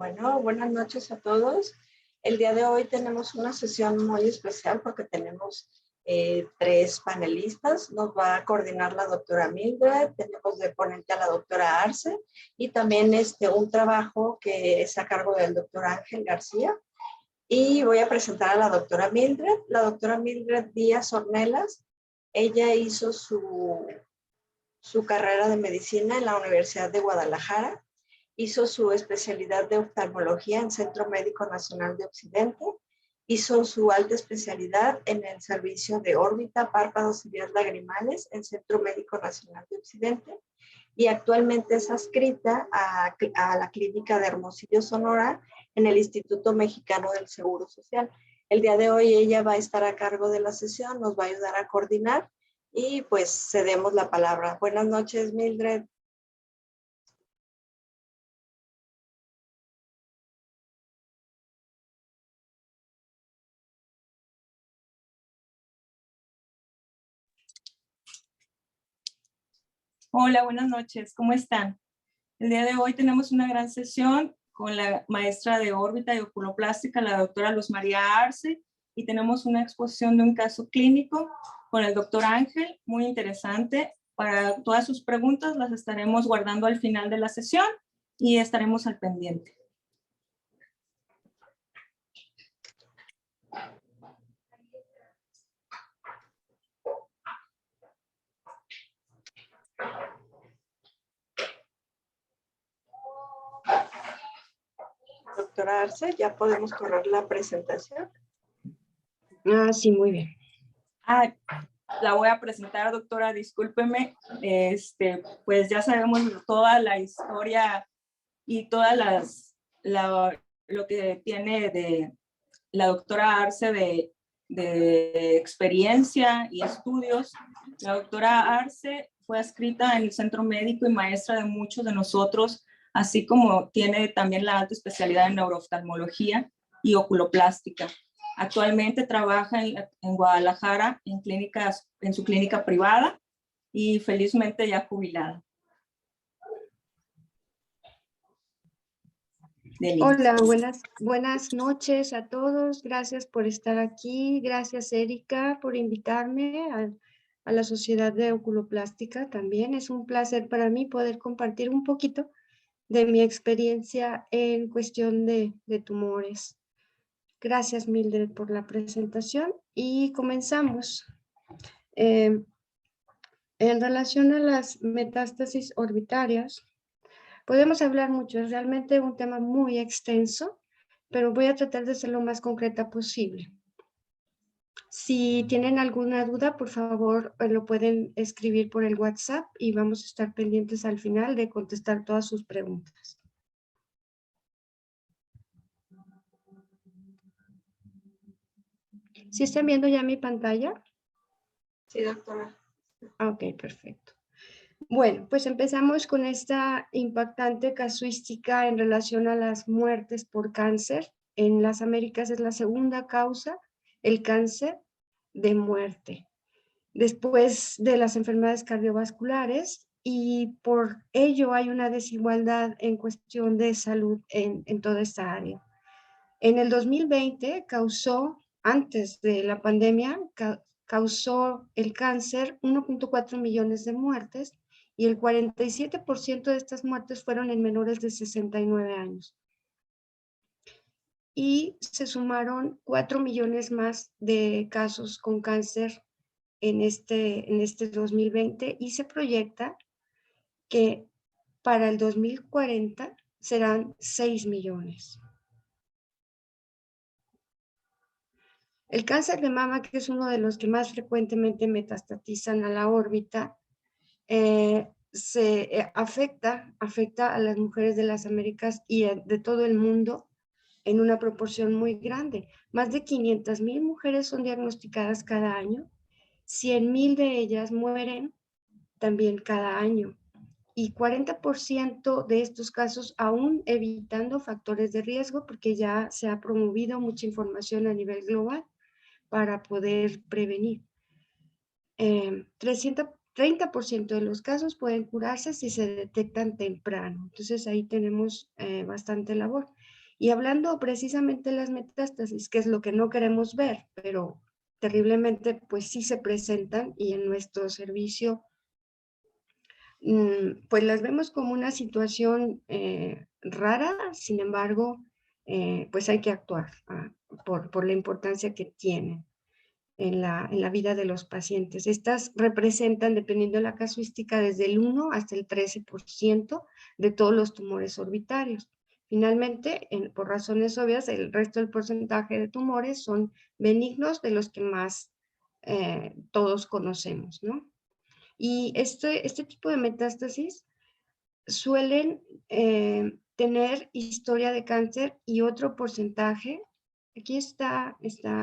Bueno, buenas noches a todos. El día de hoy tenemos una sesión muy especial porque tenemos tres panelistas. Nos va a coordinar la doctora Mildred, tenemos de ponente a la doctora Arce y también un trabajo que es a cargo del doctor Ángel García. Y voy a presentar a la doctora Mildred. La doctora Mildred Díaz Ornelas. Ella hizo su carrera de medicina en la Universidad de Guadalajara. Hizo su especialidad de oftalmología en Centro Médico Nacional de Occidente. Hizo su alta especialidad en el servicio de órbita, párpados y vías lagrimales en Centro Médico Nacional de Occidente. Y actualmente es adscrita a la Clínica de Hermosillo, Sonora, en el Instituto Mexicano del Seguro Social. El día de hoy ella va a estar a cargo de la sesión, nos va a ayudar a coordinar y pues cedemos la palabra. Buenas noches, Mildred. Hola, buenas noches, ¿cómo están? El día de hoy tenemos una gran sesión con la maestra de órbita y oculoplástica, la doctora Luz María Arce, y tenemos una exposición de un caso clínico con el doctor Ángel, muy interesante. Para todas sus preguntas las estaremos guardando al final de la sesión y estaremos al pendiente. Doctora Arce, ya podemos correr la presentación. Sí, muy bien. La voy a presentar, doctora, discúlpeme. Pues ya sabemos toda la historia y todas lo que tiene de la doctora Arce de experiencia y estudios. La doctora Arce fue adscrita en el centro médico y maestra de muchos de nosotros, así como tiene también la alta especialidad en neurooftalmología y oculoplástica. Actualmente trabaja en Guadalajara en su clínica privada y felizmente ya jubilada. Hola, buenas noches a todos. Gracias por estar aquí. Gracias, Erika, por invitarme a la Sociedad de Oculoplástica también. Es un placer para mí poder compartir un poquito de mi experiencia en cuestión de tumores. Gracias, Mildred, por la presentación y comenzamos. En relación a las metástasis orbitarias, podemos hablar mucho, es realmente un tema muy extenso, pero voy a tratar de ser lo más concreta posible. Si tienen alguna duda, por favor, lo pueden escribir por el WhatsApp y vamos a estar pendientes al final de contestar todas sus preguntas. ¿Sí están viendo ya mi pantalla? Sí, doctora. Ok, perfecto. Bueno, pues empezamos con esta impactante casuística en relación a las muertes por cáncer. En las Américas es la segunda causa, el cáncer de muerte, después de las enfermedades cardiovasculares, y por ello hay una desigualdad en cuestión de salud en toda esta área. En el 2020 antes de la pandemia, causó el cáncer 1.4 millones de muertes y el 47% de estas muertes fueron en menores de 69 años. Y se sumaron 4 millones más de casos con cáncer en este 2020 y se proyecta que para el 2040 serán 6 millones. El cáncer de mama, que es uno de los que más frecuentemente metastatizan a la órbita, afecta a las mujeres de las Américas y de todo el mundo en una proporción muy grande. Más de 500,000 mujeres son diagnosticadas cada año, 100,000 de ellas mueren también cada año, y 40% de estos casos aún evitando factores de riesgo, porque ya se ha promovido mucha información a nivel global para poder prevenir. 30% de los casos pueden curarse si se detectan temprano. Entonces ahí tenemos bastante labor. Y hablando precisamente de las metástasis, que es lo que no queremos ver, pero terriblemente pues sí se presentan, y en nuestro servicio pues las vemos como una situación rara. Sin embargo, pues hay que actuar por la importancia que tienen en la vida de los pacientes. Estas representan, dependiendo de la casuística, desde el 1 hasta el 13% de todos los tumores orbitarios. Finalmente, por razones obvias, el resto del porcentaje de tumores son benignos, de los que más todos conocemos, ¿no? Y este tipo de metástasis suelen tener historia de cáncer, y otro porcentaje, aquí está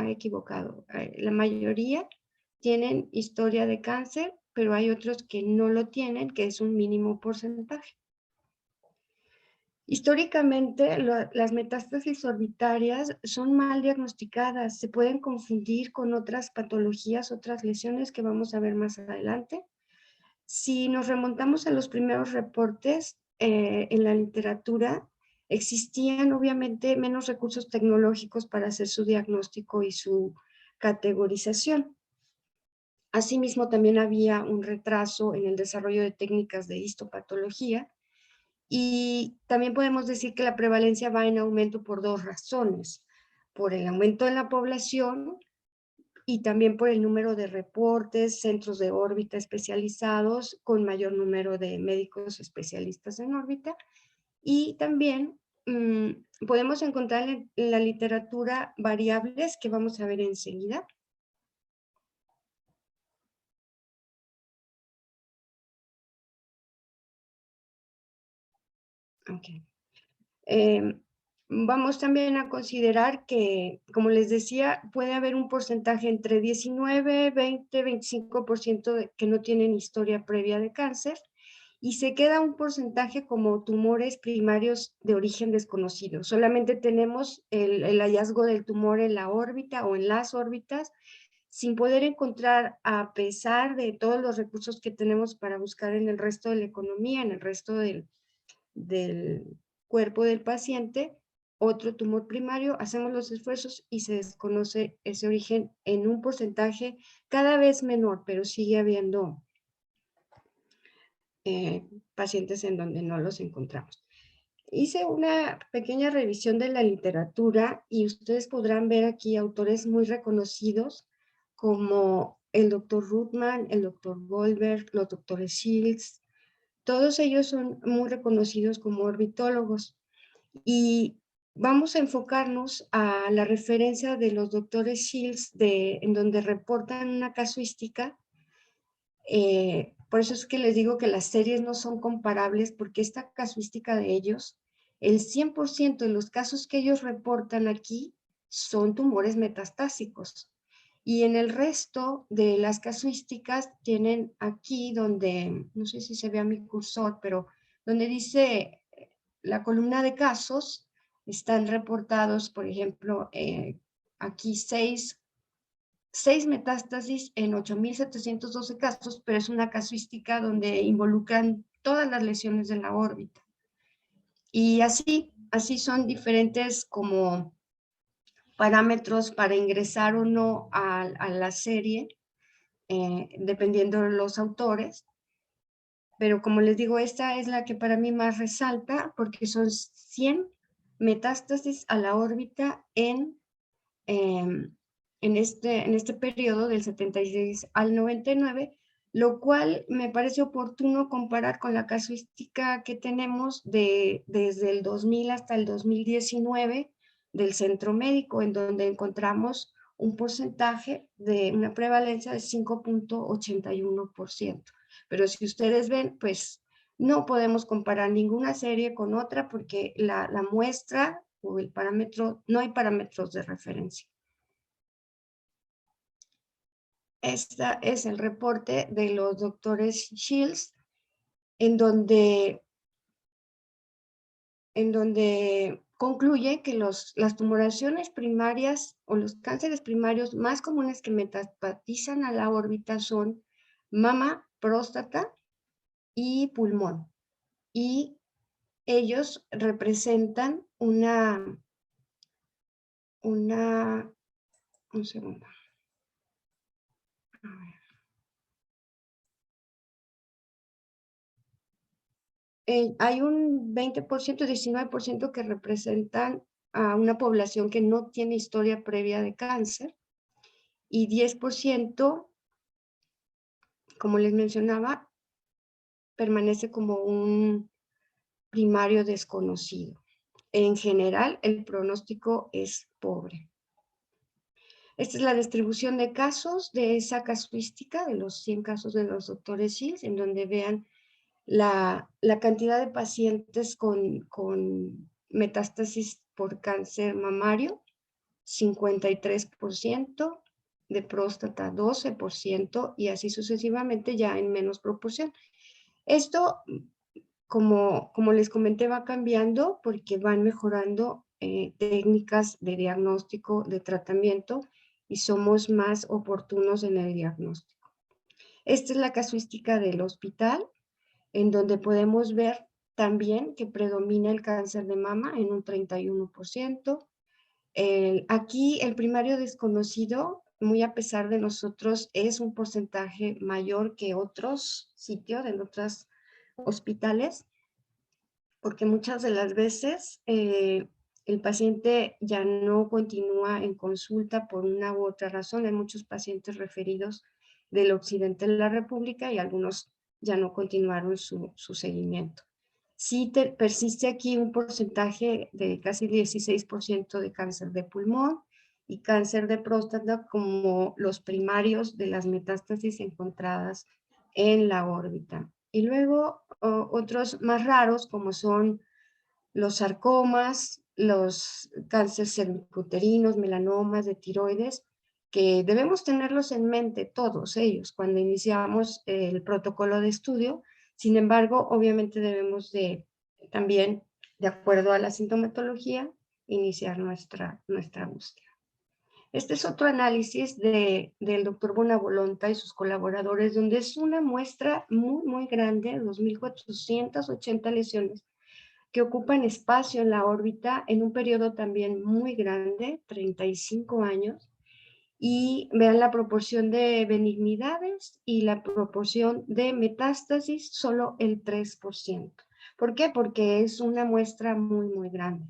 equivocado, la mayoría tienen historia de cáncer, pero hay otros que no lo tienen, que es un mínimo porcentaje. Históricamente, las metástasis orbitarias son mal diagnosticadas, se pueden confundir con otras patologías, otras lesiones que vamos a ver más adelante. Si nos remontamos a los primeros reportes en la literatura, existían obviamente menos recursos tecnológicos para hacer su diagnóstico y su categorización. Asimismo, también había un retraso en el desarrollo de técnicas de histopatología, y también podemos decir que la prevalencia va en aumento por dos razones: por el aumento de la población y también por el número de reportes, centros de órbita especializados con mayor número de médicos especialistas en órbita. Y también podemos encontrar en la literatura variables que vamos a ver enseguida. Okay. Vamos también a considerar que, como les decía, puede haber un porcentaje entre 19, 20, 25% que no tienen historia previa de cáncer, y se queda un porcentaje como tumores primarios de origen desconocido. Solamente tenemos el hallazgo del tumor en la órbita o en las órbitas, sin poder encontrar, a pesar de todos los recursos que tenemos para buscar en el resto de la economía, en el resto del cuerpo del paciente, otro tumor primario. Hacemos los esfuerzos y se desconoce ese origen en un porcentaje cada vez menor, pero sigue habiendo pacientes en donde no los encontramos. Hice una pequeña revisión de la literatura y ustedes podrán ver aquí autores muy reconocidos como el doctor Ruthman, el doctor Goldberg, los doctores Shields. Todos ellos son muy reconocidos como orbitólogos, y vamos a enfocarnos a la referencia de los doctores Shields, en donde reportan una casuística. Por eso es que les digo que las series no son comparables, porque esta casuística de ellos, el 100% de los casos que ellos reportan aquí son tumores metastásicos. Y en el resto de las casuísticas tienen aquí donde, no sé si se ve a mi cursor, pero donde dice la columna de casos, están reportados, por ejemplo, aquí 6 metástasis en 8,712 casos, pero es una casuística donde involucran todas las lesiones de la órbita. Y así son diferentes como parámetros para ingresar o no a la serie, dependiendo de los autores. Pero como les digo, esta es la que para mí más resalta, porque son 100 metástasis a la órbita en este periodo del 76 al 99, lo cual me parece oportuno comparar con la casuística que tenemos desde el 2000 hasta el 2019 del Centro Médico, en donde encontramos un porcentaje de una prevalencia de 5,81%. Pero si ustedes ven, pues no podemos comparar ninguna serie con otra, porque la muestra o el parámetro, no hay parámetros de referencia. Este es el reporte de los doctores Shields, en donde concluye que las tumoraciones primarias o los cánceres primarios más comunes que metastatizan a la órbita son mama, próstata y pulmón. Y ellos representan una un segundo. A ver. Hay un 20%, 19% que representan a una población que no tiene historia previa de cáncer y 10%, como les mencionaba, permanece como un primario desconocido. En general, el pronóstico es pobre. Esta es la distribución de casos de esa casuística, de los 100 casos de los doctores Shields, en donde vean la cantidad de pacientes con metástasis por cáncer mamario, 53%, de próstata 12% y así sucesivamente ya en menos proporción. Esto, como les comenté, va cambiando porque van mejorando técnicas de diagnóstico, de tratamiento y somos más oportunos en el diagnóstico. Esta es la casuística del hospital, en donde podemos ver también que predomina el cáncer de mama en un 31%. Aquí el primario desconocido, muy a pesar de nosotros, es un porcentaje mayor que otros sitios, en otros hospitales, porque muchas de las veces el paciente ya no continúa en consulta por una u otra razón. Hay muchos pacientes referidos del occidente de la República y algunos ya no continuaron su seguimiento. Sí persiste aquí un porcentaje de casi 16% de cáncer de pulmón y cáncer de próstata como los primarios de las metástasis encontradas en la órbita. Y luego otros más raros como son los sarcomas, los cánceres cervicuterinos, melanomas de tiroides, que debemos tenerlos en mente todos ellos cuando iniciamos el protocolo de estudio. Sin embargo, obviamente debemos de también, de acuerdo a la sintomatología, iniciar nuestra búsqueda. Este es otro análisis del doctor Bonavolonta y sus colaboradores, donde es una muestra muy, muy grande, 2.480 lesiones, que ocupan espacio en la órbita en un periodo también muy grande, 35 años, y vean la proporción de benignidades y la proporción de metástasis, solo el 3%. ¿Por qué? Porque es una muestra muy, muy grande.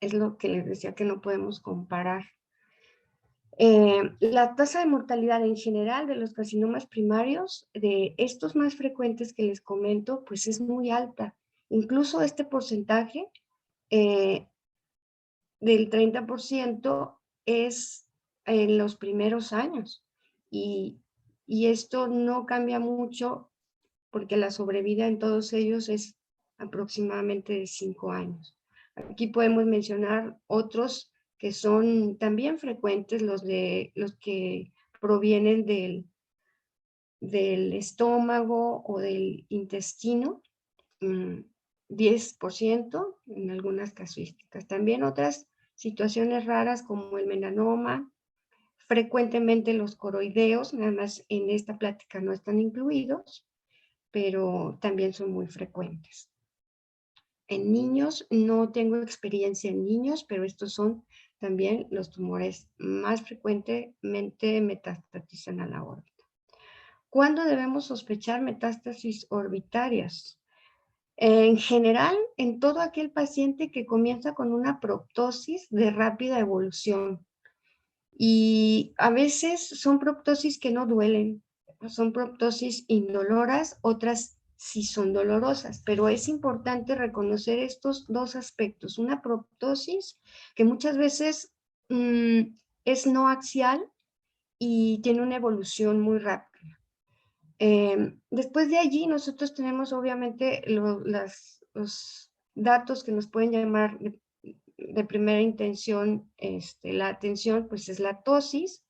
Es lo que les decía que no podemos comparar. La tasa de mortalidad en general de los carcinomas primarios, de estos más frecuentes que les comento, pues es muy alta. Incluso este porcentaje del 30% es en los primeros años. Y esto no cambia mucho porque la sobrevida en todos ellos es aproximadamente de 5 años. Aquí podemos mencionar otros que son también frecuentes, los que provienen del estómago o del intestino, 10% en algunas casuísticas. También otras situaciones raras como el melanoma, frecuentemente los coroideos, nada más en esta plática no están incluidos, pero también son muy frecuentes. En niños, no tengo experiencia en niños, pero estos son también los tumores más frecuentemente metastatizan a la órbita. ¿Cuándo debemos sospechar metástasis orbitarias? En general, en todo aquel paciente que comienza con una proptosis de rápida evolución. Y a veces son proptosis que no duelen, son proptosis indoloras, otras sí son dolorosas, pero es importante reconocer estos dos aspectos. Una proptosis que muchas veces es no axial y tiene una evolución muy rápida. Después de allí nosotros tenemos obviamente los datos que nos pueden llamar de primera intención la atención, pues es la tosis,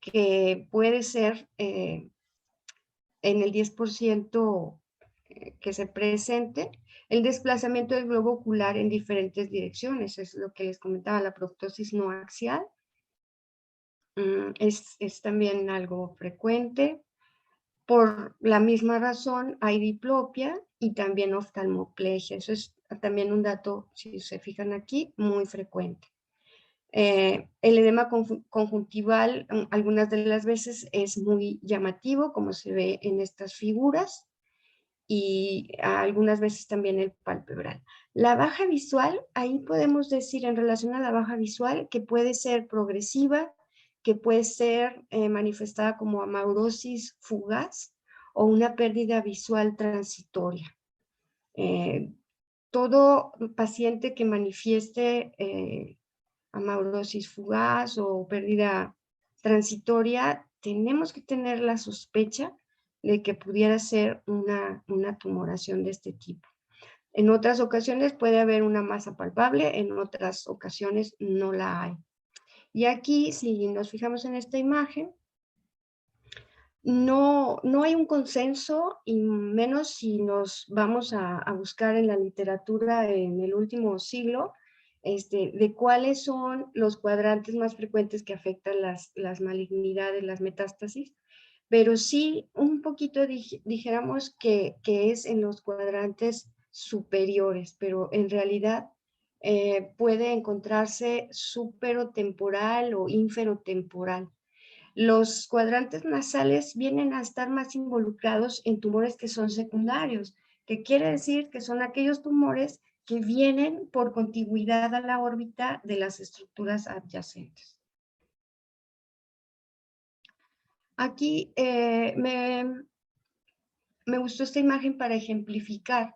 que puede ser en el 10% que se presente, el desplazamiento del globo ocular en diferentes direcciones, es lo que les comentaba, la proptosis no axial, es también algo frecuente. Por la misma razón hay diplopia y también oftalmoplegia. Eso es también un dato, si se fijan aquí, muy frecuente. El edema conjuntival algunas de las veces es muy llamativo, como se ve en estas figuras, y algunas veces también el palpebral. La baja visual, ahí podemos decir en relación a la baja visual que puede ser progresiva, que puede ser manifestada como amaurosis fugaz o una pérdida visual transitoria. Todo paciente que manifieste amaurosis fugaz o pérdida transitoria, tenemos que tener la sospecha de que pudiera ser una tumoración de este tipo. En otras ocasiones puede haber una masa palpable, en otras ocasiones no la hay. Y aquí, si nos fijamos en esta imagen, no hay un consenso, y menos si nos vamos a buscar en la literatura en el último siglo, de cuáles son los cuadrantes más frecuentes que afectan las malignidades, las metástasis, pero sí un poquito dijéramos que es en los cuadrantes superiores, pero en realidad puede encontrarse superotemporal o inferotemporal. Los cuadrantes nasales vienen a estar más involucrados en tumores que son secundarios, que quiere decir que son aquellos tumores que vienen por contigüidad a la órbita de las estructuras adyacentes. Aquí me gustó esta imagen para ejemplificar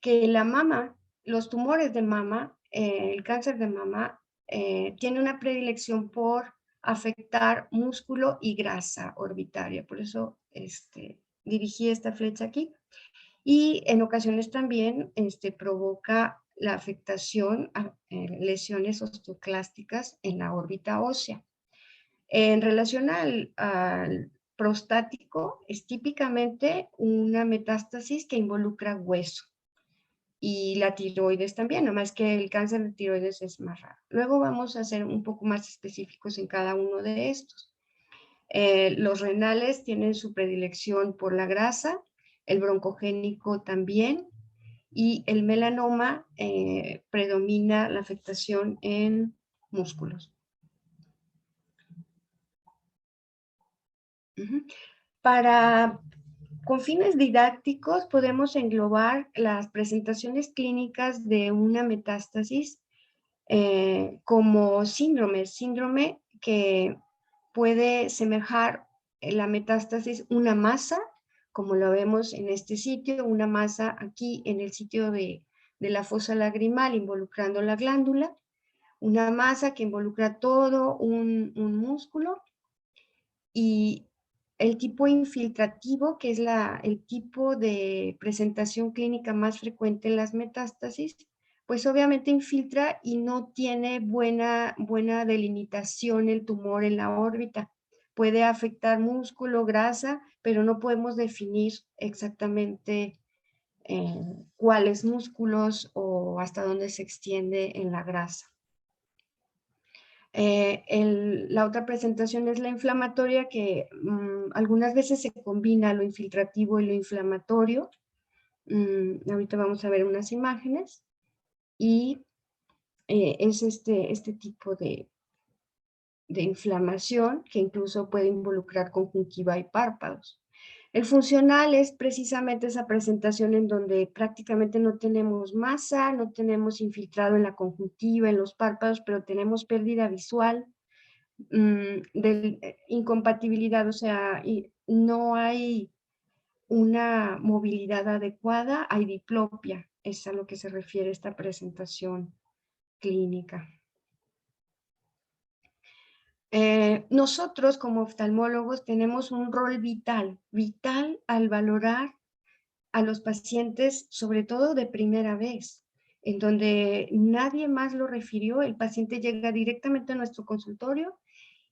que la mama, los tumores de mama, el cáncer de mama, tiene una predilección por afectar músculo y grasa orbitaria. Por eso dirigí esta flecha aquí. Y en ocasiones también provoca la afectación a lesiones osteoclásticas en la órbita ósea. En relación al prostático, es típicamente una metástasis que involucra hueso. Y la tiroides también, nada más que el cáncer de tiroides es más raro. Luego vamos a ser un poco más específicos en cada uno de estos. Los renales tienen su predilección por la grasa, el broncogénico también, y el melanoma predomina la afectación en músculos. Con fines didácticos podemos englobar las presentaciones clínicas de una metástasis como síndrome que puede semejar la metástasis una masa, como lo vemos en este sitio, una masa aquí en el sitio de la fosa lagrimal involucrando la glándula, una masa que involucra todo un músculo, y el tipo infiltrativo, que es el tipo de presentación clínica más frecuente en las metástasis, pues obviamente infiltra y no tiene buena delimitación el tumor en la órbita. Puede afectar músculo, grasa, pero no podemos definir exactamente cuáles músculos o hasta dónde se extiende en la grasa. La otra presentación es la inflamatoria, que algunas veces se combina lo infiltrativo y lo inflamatorio. Ahorita vamos a ver unas imágenes. Y es este tipo de inflamación que incluso puede involucrar conjuntiva y párpados. El funcional es precisamente esa presentación en donde prácticamente no tenemos masa, no tenemos infiltrado en la conjuntiva, en los párpados, pero tenemos pérdida visual, de incompatibilidad, o sea, no hay una movilidad adecuada, hay diplopia, es a lo que se refiere esta presentación clínica. Nosotros como oftalmólogos tenemos un rol vital al valorar a los pacientes, sobre todo de primera vez, en donde nadie más lo refirió, el paciente llega directamente a nuestro consultorio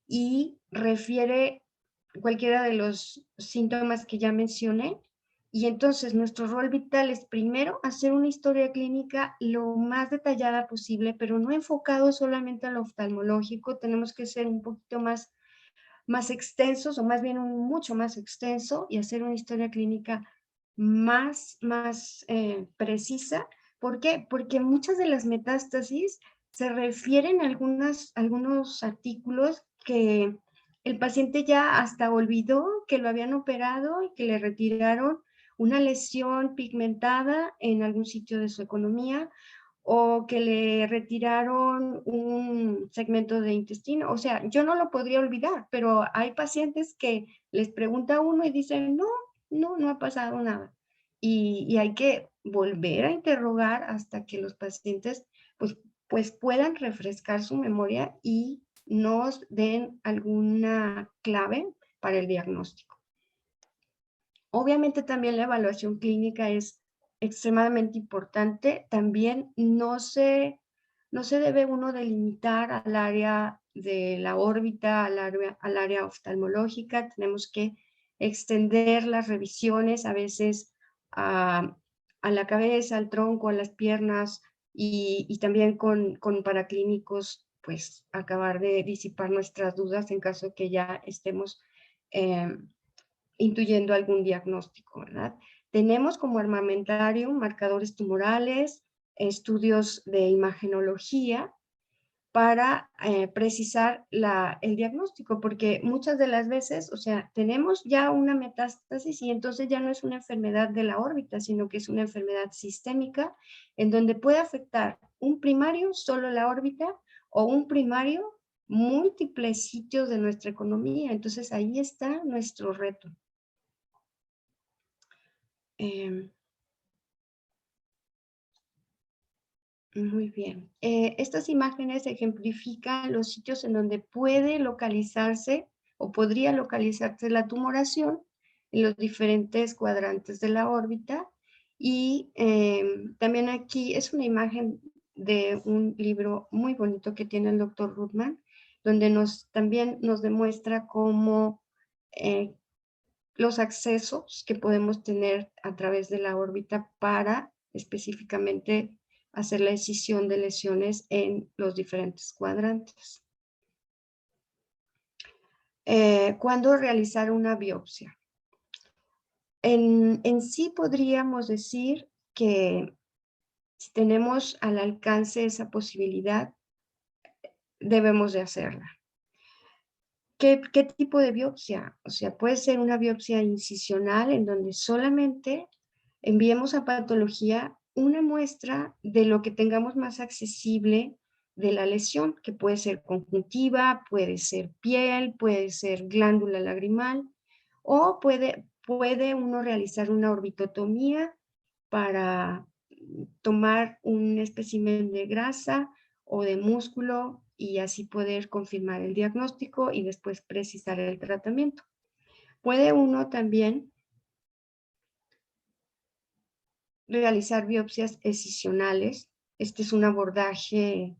y refiere cualquiera de los síntomas que ya mencioné. Y entonces nuestro rol vital es primero hacer una historia clínica lo más detallada posible, pero no enfocado solamente a lo oftalmológico. Tenemos que ser un poquito más extensos, o más bien mucho más extenso, y hacer una historia clínica más precisa. ¿Por qué? Porque muchas de las metástasis se refieren a algunos artículos que el paciente ya hasta olvidó que lo habían operado y que le retiraron una lesión pigmentada en algún sitio de su economía, o que le retiraron un segmento de intestino. O sea, yo no lo podría olvidar, pero hay pacientes que les pregunta a uno y dicen, no ha pasado nada. Y hay que volver a interrogar hasta que los pacientes pues puedan refrescar su memoria y nos den alguna clave para el diagnóstico. Obviamente también la evaluación clínica es extremadamente importante. También no se debe uno delimitar al área de la órbita, al área oftalmológica. Tenemos que extender las revisiones a veces a la cabeza, al tronco, a las piernas y también con paraclínicos, pues acabar de disipar nuestras dudas en caso de que ya estemos intuyendo algún diagnóstico, ¿verdad? Tenemos como armamentario marcadores tumorales, estudios de imagenología para precisar el diagnóstico, porque muchas de las veces, o sea, tenemos ya una metástasis y entonces ya no es una enfermedad de la órbita, sino que es una enfermedad sistémica en donde puede afectar un primario, solo la órbita, o un primario, múltiples sitios de nuestra economía. Entonces ahí está nuestro reto. Muy bien. Estas imágenes ejemplifican los sitios en donde puede localizarse o podría localizarse la tumoración en los diferentes cuadrantes de la órbita. Y también aquí es una imagen de un libro muy bonito que tiene el doctor Ruthman, donde también nos demuestra cómo los accesos que podemos tener a través de la órbita para específicamente hacer la decisión de lesiones en los diferentes cuadrantes. ¿Cuándo realizar una biopsia? En sí podríamos decir que si tenemos al alcance esa posibilidad, debemos de hacerla. ¿Qué tipo de biopsia? O sea, puede ser una biopsia incisional en donde solamente enviemos a patología una muestra de lo que tengamos más accesible de la lesión, que puede ser conjuntiva, puede ser piel, puede ser glándula lagrimal, o puede uno realizar una orbitotomía para tomar un espécimen de grasa o de músculo y así poder confirmar el diagnóstico y después precisar el tratamiento. Puede uno también realizar biopsias excisionales. Este es un abordaje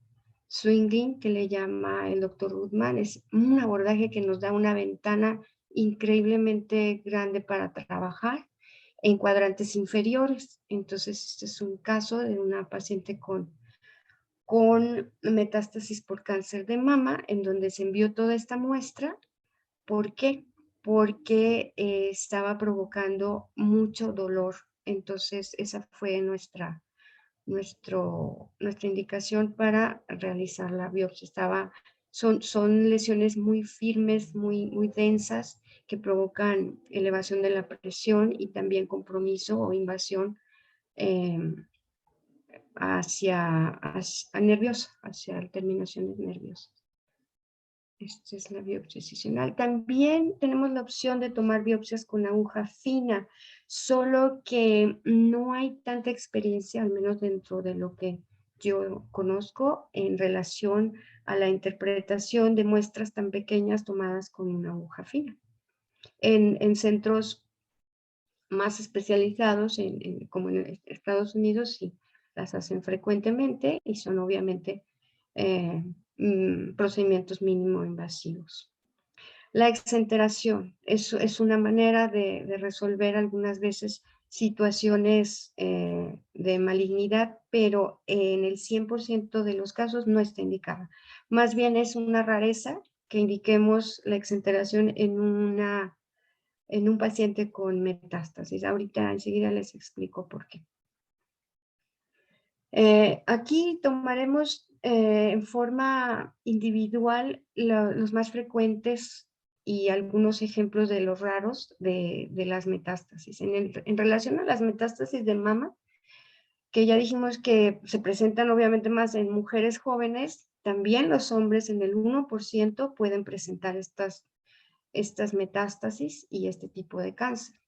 swinging que le llama el doctor Ruthman. Es un abordaje que nos da una ventana increíblemente grande para trabajar en cuadrantes inferiores. Entonces, este es un caso de una paciente con metástasis por cáncer de mama, en donde se envió toda esta muestra. ¿Por qué? Porque estaba provocando mucho dolor. Entonces, esa fue nuestra indicación para realizar la biopsia. Son lesiones muy firmes, muy densas, que provocan elevación de la presión y también compromiso o invasión hacia nerviosa, hacia terminaciones nerviosas. Esta es la biopsia excisional. También tenemos la opción de tomar biopsias con aguja fina, solo que no hay tanta experiencia, al menos dentro de lo que yo conozco, en relación a la interpretación de muestras tan pequeñas tomadas con una aguja fina. En centros más especializados, como en Estados Unidos, sí, las hacen frecuentemente y son obviamente procedimientos mínimo invasivos. La exenteración es una manera de resolver algunas veces situaciones de malignidad, pero en el 100% de los casos no está indicada. Más bien es una rareza que indiquemos la exenteración en un paciente con metástasis. Ahorita enseguida les explico por qué. Aquí tomaremos en forma individual los más frecuentes y algunos ejemplos de los raros de las metástasis. En relación a las metástasis de mama, que ya dijimos que se presentan obviamente más en mujeres jóvenes, también los hombres en el 1% pueden presentar estas metástasis y este tipo de cáncer.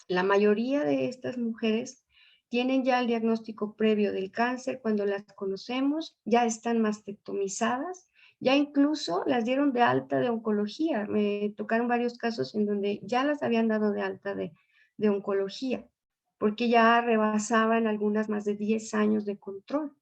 La mayoría de estas mujeres tienen ya el diagnóstico previo del cáncer cuando las conocemos, ya están mastectomizadas, ya incluso las dieron de alta de oncología. Me tocaron varios casos en donde ya las habían dado de alta de oncología, porque ya rebasaban algunas más de 10 años de control.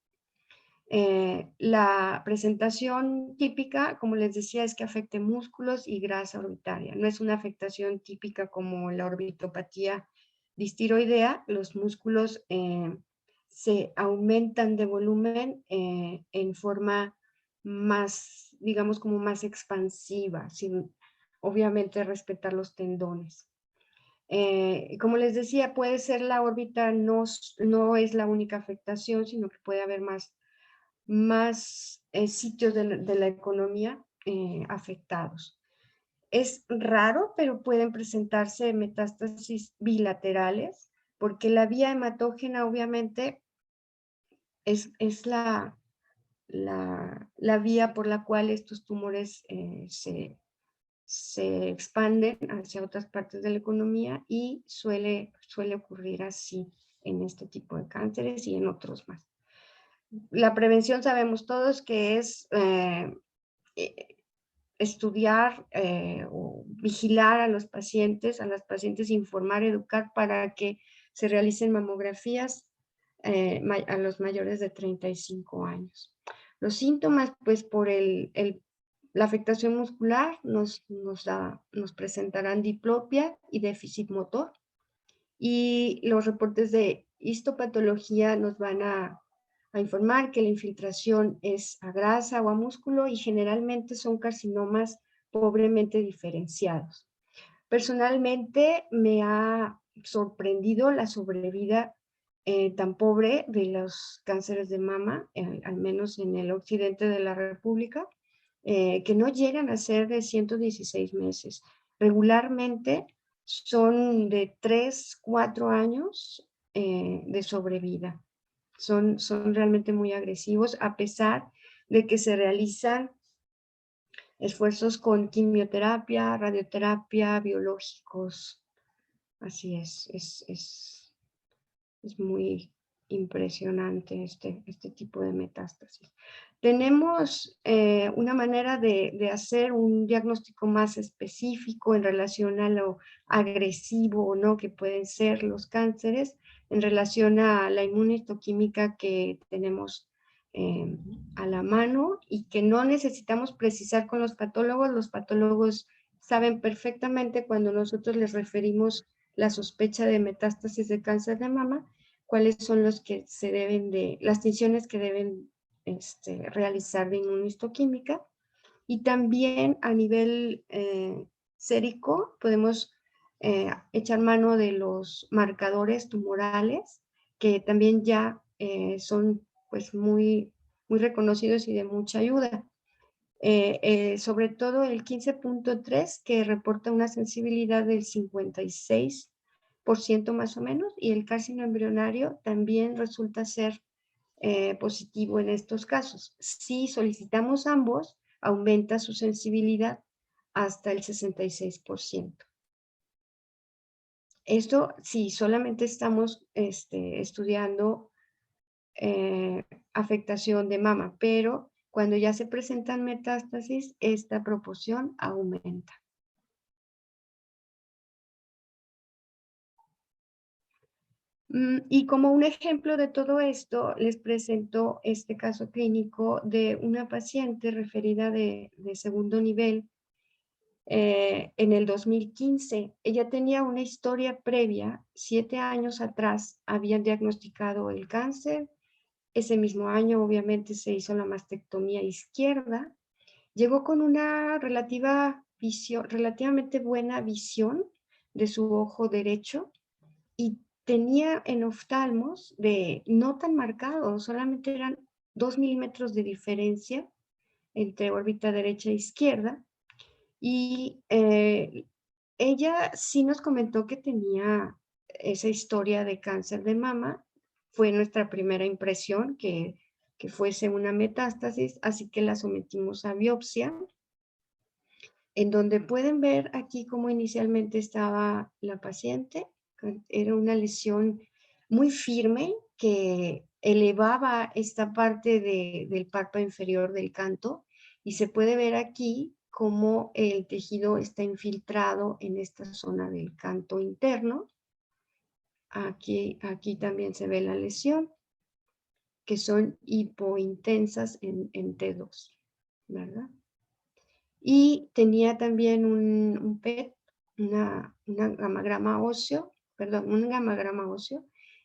La presentación típica, como les decía, es que afecte músculos y grasa orbitaria. No es una afectación típica como la orbitopatía distiroidea. Los músculos se aumentan de volumen en forma más, digamos, como más expansiva, sin obviamente respetar los tendones. Como les decía, puede ser la órbita, no es la única afectación, sino que puede haber más sitios de la economía afectados. Es raro, pero pueden presentarse metástasis bilaterales, porque la vía hematógena obviamente es la vía por la cual estos tumores se expanden hacia otras partes de la economía y suele ocurrir así en este tipo de cánceres y en otros más. La prevención sabemos todos que es estudiar o vigilar a los pacientes, a las pacientes, informar, educar para que se realicen mamografías a los mayores de 35 años. Los síntomas, pues por la afectación muscular nos presentarán diplopia y déficit motor, y los reportes de histopatología nos van a informar que la infiltración es a grasa o a músculo y generalmente son carcinomas pobremente diferenciados. Personalmente me ha sorprendido la sobrevida tan pobre de los cánceres de mama, al menos en el occidente de la República, que no llegan a ser de 116 meses. Regularmente son de 3, 4 años de sobrevida. Son realmente muy agresivos, a pesar de que se realizan esfuerzos con quimioterapia, radioterapia, biológicos. Así es muy impresionante este tipo de metástasis. Tenemos una manera de hacer un diagnóstico más específico en relación a lo agresivo o no que pueden ser los cánceres, en relación a la inmunohistoquímica que tenemos a la mano y que no necesitamos precisar con los patólogos. Los patólogos saben perfectamente cuando nosotros les referimos la sospecha de metástasis de cáncer de mama, cuáles son las tinciones que deben realizar de inmunohistoquímica. Y también a nivel sérico podemos echar mano de los marcadores tumorales, que también ya son pues muy reconocidos y de mucha ayuda. Sobre todo el 15.3, que reporta una sensibilidad del 56% más o menos, y el carcinoma embrionario también resulta ser positivo en estos casos. Si solicitamos ambos, aumenta su sensibilidad hasta el 66%. Esto si solamente estamos estudiando afectación de mama, pero cuando ya se presentan metástasis, esta proporción aumenta. Y como un ejemplo de todo esto, les presento este caso clínico de una paciente referida de segundo nivel en el 2015. Ella tenía una historia previa. 7 años atrás habían diagnosticado el cáncer. Ese mismo año, obviamente, se hizo la mastectomía izquierda. Llegó con una relativamente buena visión de su ojo derecho y tenía en oftalmos no tan marcados, solamente eran 2 milímetros de diferencia entre órbita derecha e izquierda. Y ella sí nos comentó que tenía esa historia de cáncer de mama. Fue nuestra primera impresión que fuese una metástasis, así que la sometimos a biopsia, en donde pueden ver aquí cómo inicialmente estaba la paciente. Era una lesión muy firme que elevaba esta parte del párpado inferior del canto, y se puede ver aquí cómo el tejido está infiltrado en esta zona del canto interno. Aquí también se ve la lesión, que son hipointensas en T2, ¿verdad? Y tenía también un PET, un gamagrama óseo,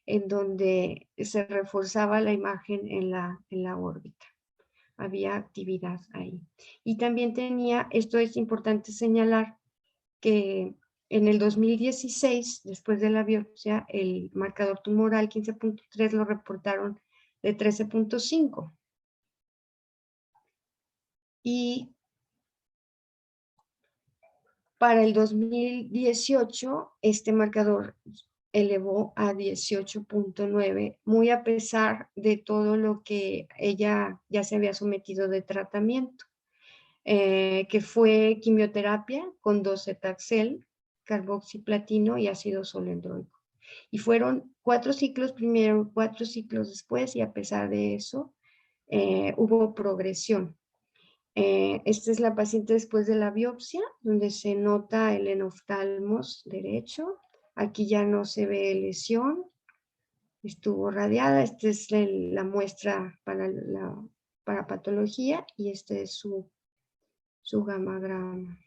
en donde se reforzaba la imagen en la órbita. Había actividad ahí. Y también tenía, esto es importante señalar, que en el 2016, después de la biopsia, el marcador tumoral 15.3 lo reportaron de 13.5. Y para el 2018, este marcador elevó a 18.9, muy a pesar de todo lo que ella ya se había sometido de tratamiento, que fue quimioterapia con docetaxel, carboxiplatino y ácido zoledrónico. Y fueron 4 ciclos primero, 4 ciclos después, y a pesar de eso, hubo progresión. Esta es la paciente después de la biopsia, donde se nota el enoftalmos derecho. Aquí ya no se ve lesión, estuvo radiada. Esta es la muestra para patología, y este es su gamagrama.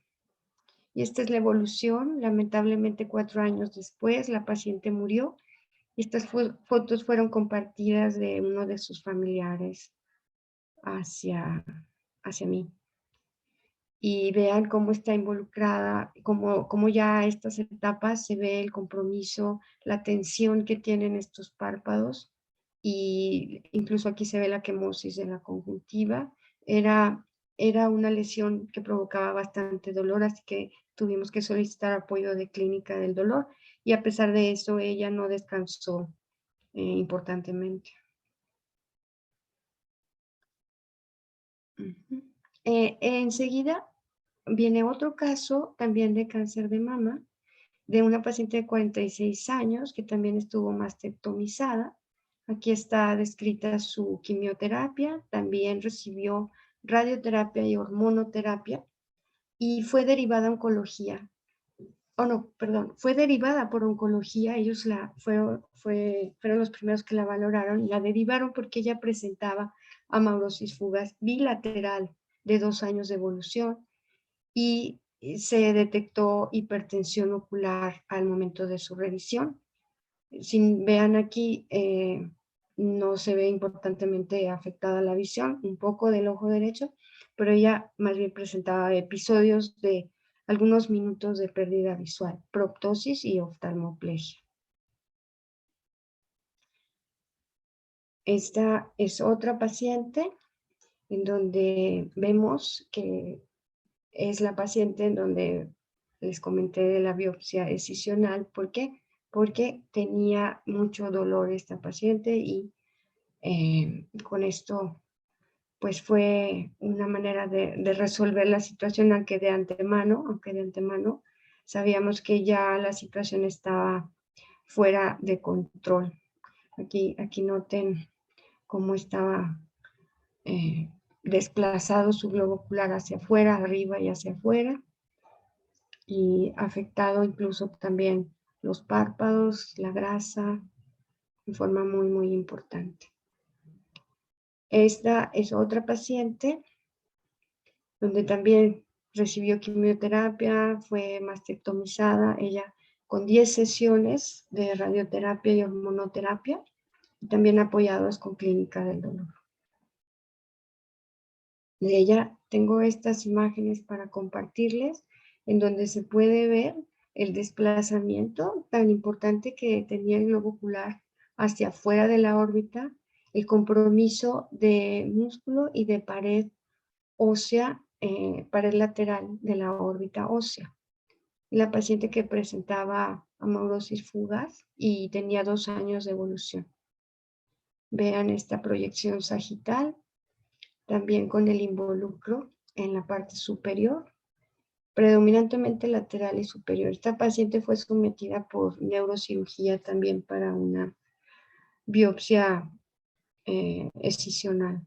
Y esta es la evolución. Lamentablemente 4 años después la paciente murió. Estas fotos fueron compartidas de uno de sus familiares hacia mí. Y vean cómo está involucrada, cómo ya a estas etapas se ve el compromiso, la tensión que tienen estos párpados, y incluso aquí se ve la quemosis de la conjuntiva. Era una lesión que provocaba bastante dolor, así que tuvimos que solicitar apoyo de clínica del dolor, y a pesar de eso ella no descansó importantemente. Enseguida viene otro caso también de cáncer de mama, de una paciente de 46 años que también estuvo mastectomizada. Aquí está descrita su quimioterapia, también recibió radioterapia y hormonoterapia, y fue derivada a oncología. Fue derivada por oncología. Ellos fueron los primeros que la valoraron, y la derivaron porque ella presentaba amaurosis fugaz bilateral de 2 años de evolución, y se detectó hipertensión ocular al momento de su revisión. Vean aquí, no se ve importantemente afectada la visión, un poco del ojo derecho, pero ella más bien presentaba episodios de algunos minutos de pérdida visual, proptosis y oftalmoplegia. Esta es otra paciente en donde vemos que es la paciente en donde les comenté de la biopsia excisional. ¿Por qué? Porque tenía mucho dolor esta paciente, y con esto pues fue una manera de resolver la situación, aunque de antemano sabíamos que ya la situación estaba fuera de control. Aquí noten cómo estaba desplazado su globo ocular hacia afuera, arriba y hacia afuera, y afectado incluso también los párpados, la grasa, de forma muy, muy importante. Esta es otra paciente donde también recibió quimioterapia, fue mastectomizada, ella con 10 sesiones de radioterapia y hormonoterapia, y también apoyados con clínica del dolor. De ella tengo estas imágenes para compartirles, en donde se puede ver el desplazamiento tan importante que tenía el globo ocular hacia afuera de la órbita, el compromiso de músculo y de pared ósea, pared lateral de la órbita ósea. La paciente que presentaba amaurosis fugaz y tenía 2 años de evolución. Vean esta proyección sagital, también con el involucro en la parte superior, predominantemente lateral y superior. Esta paciente fue sometida por neurocirugía también para una biopsia escisional.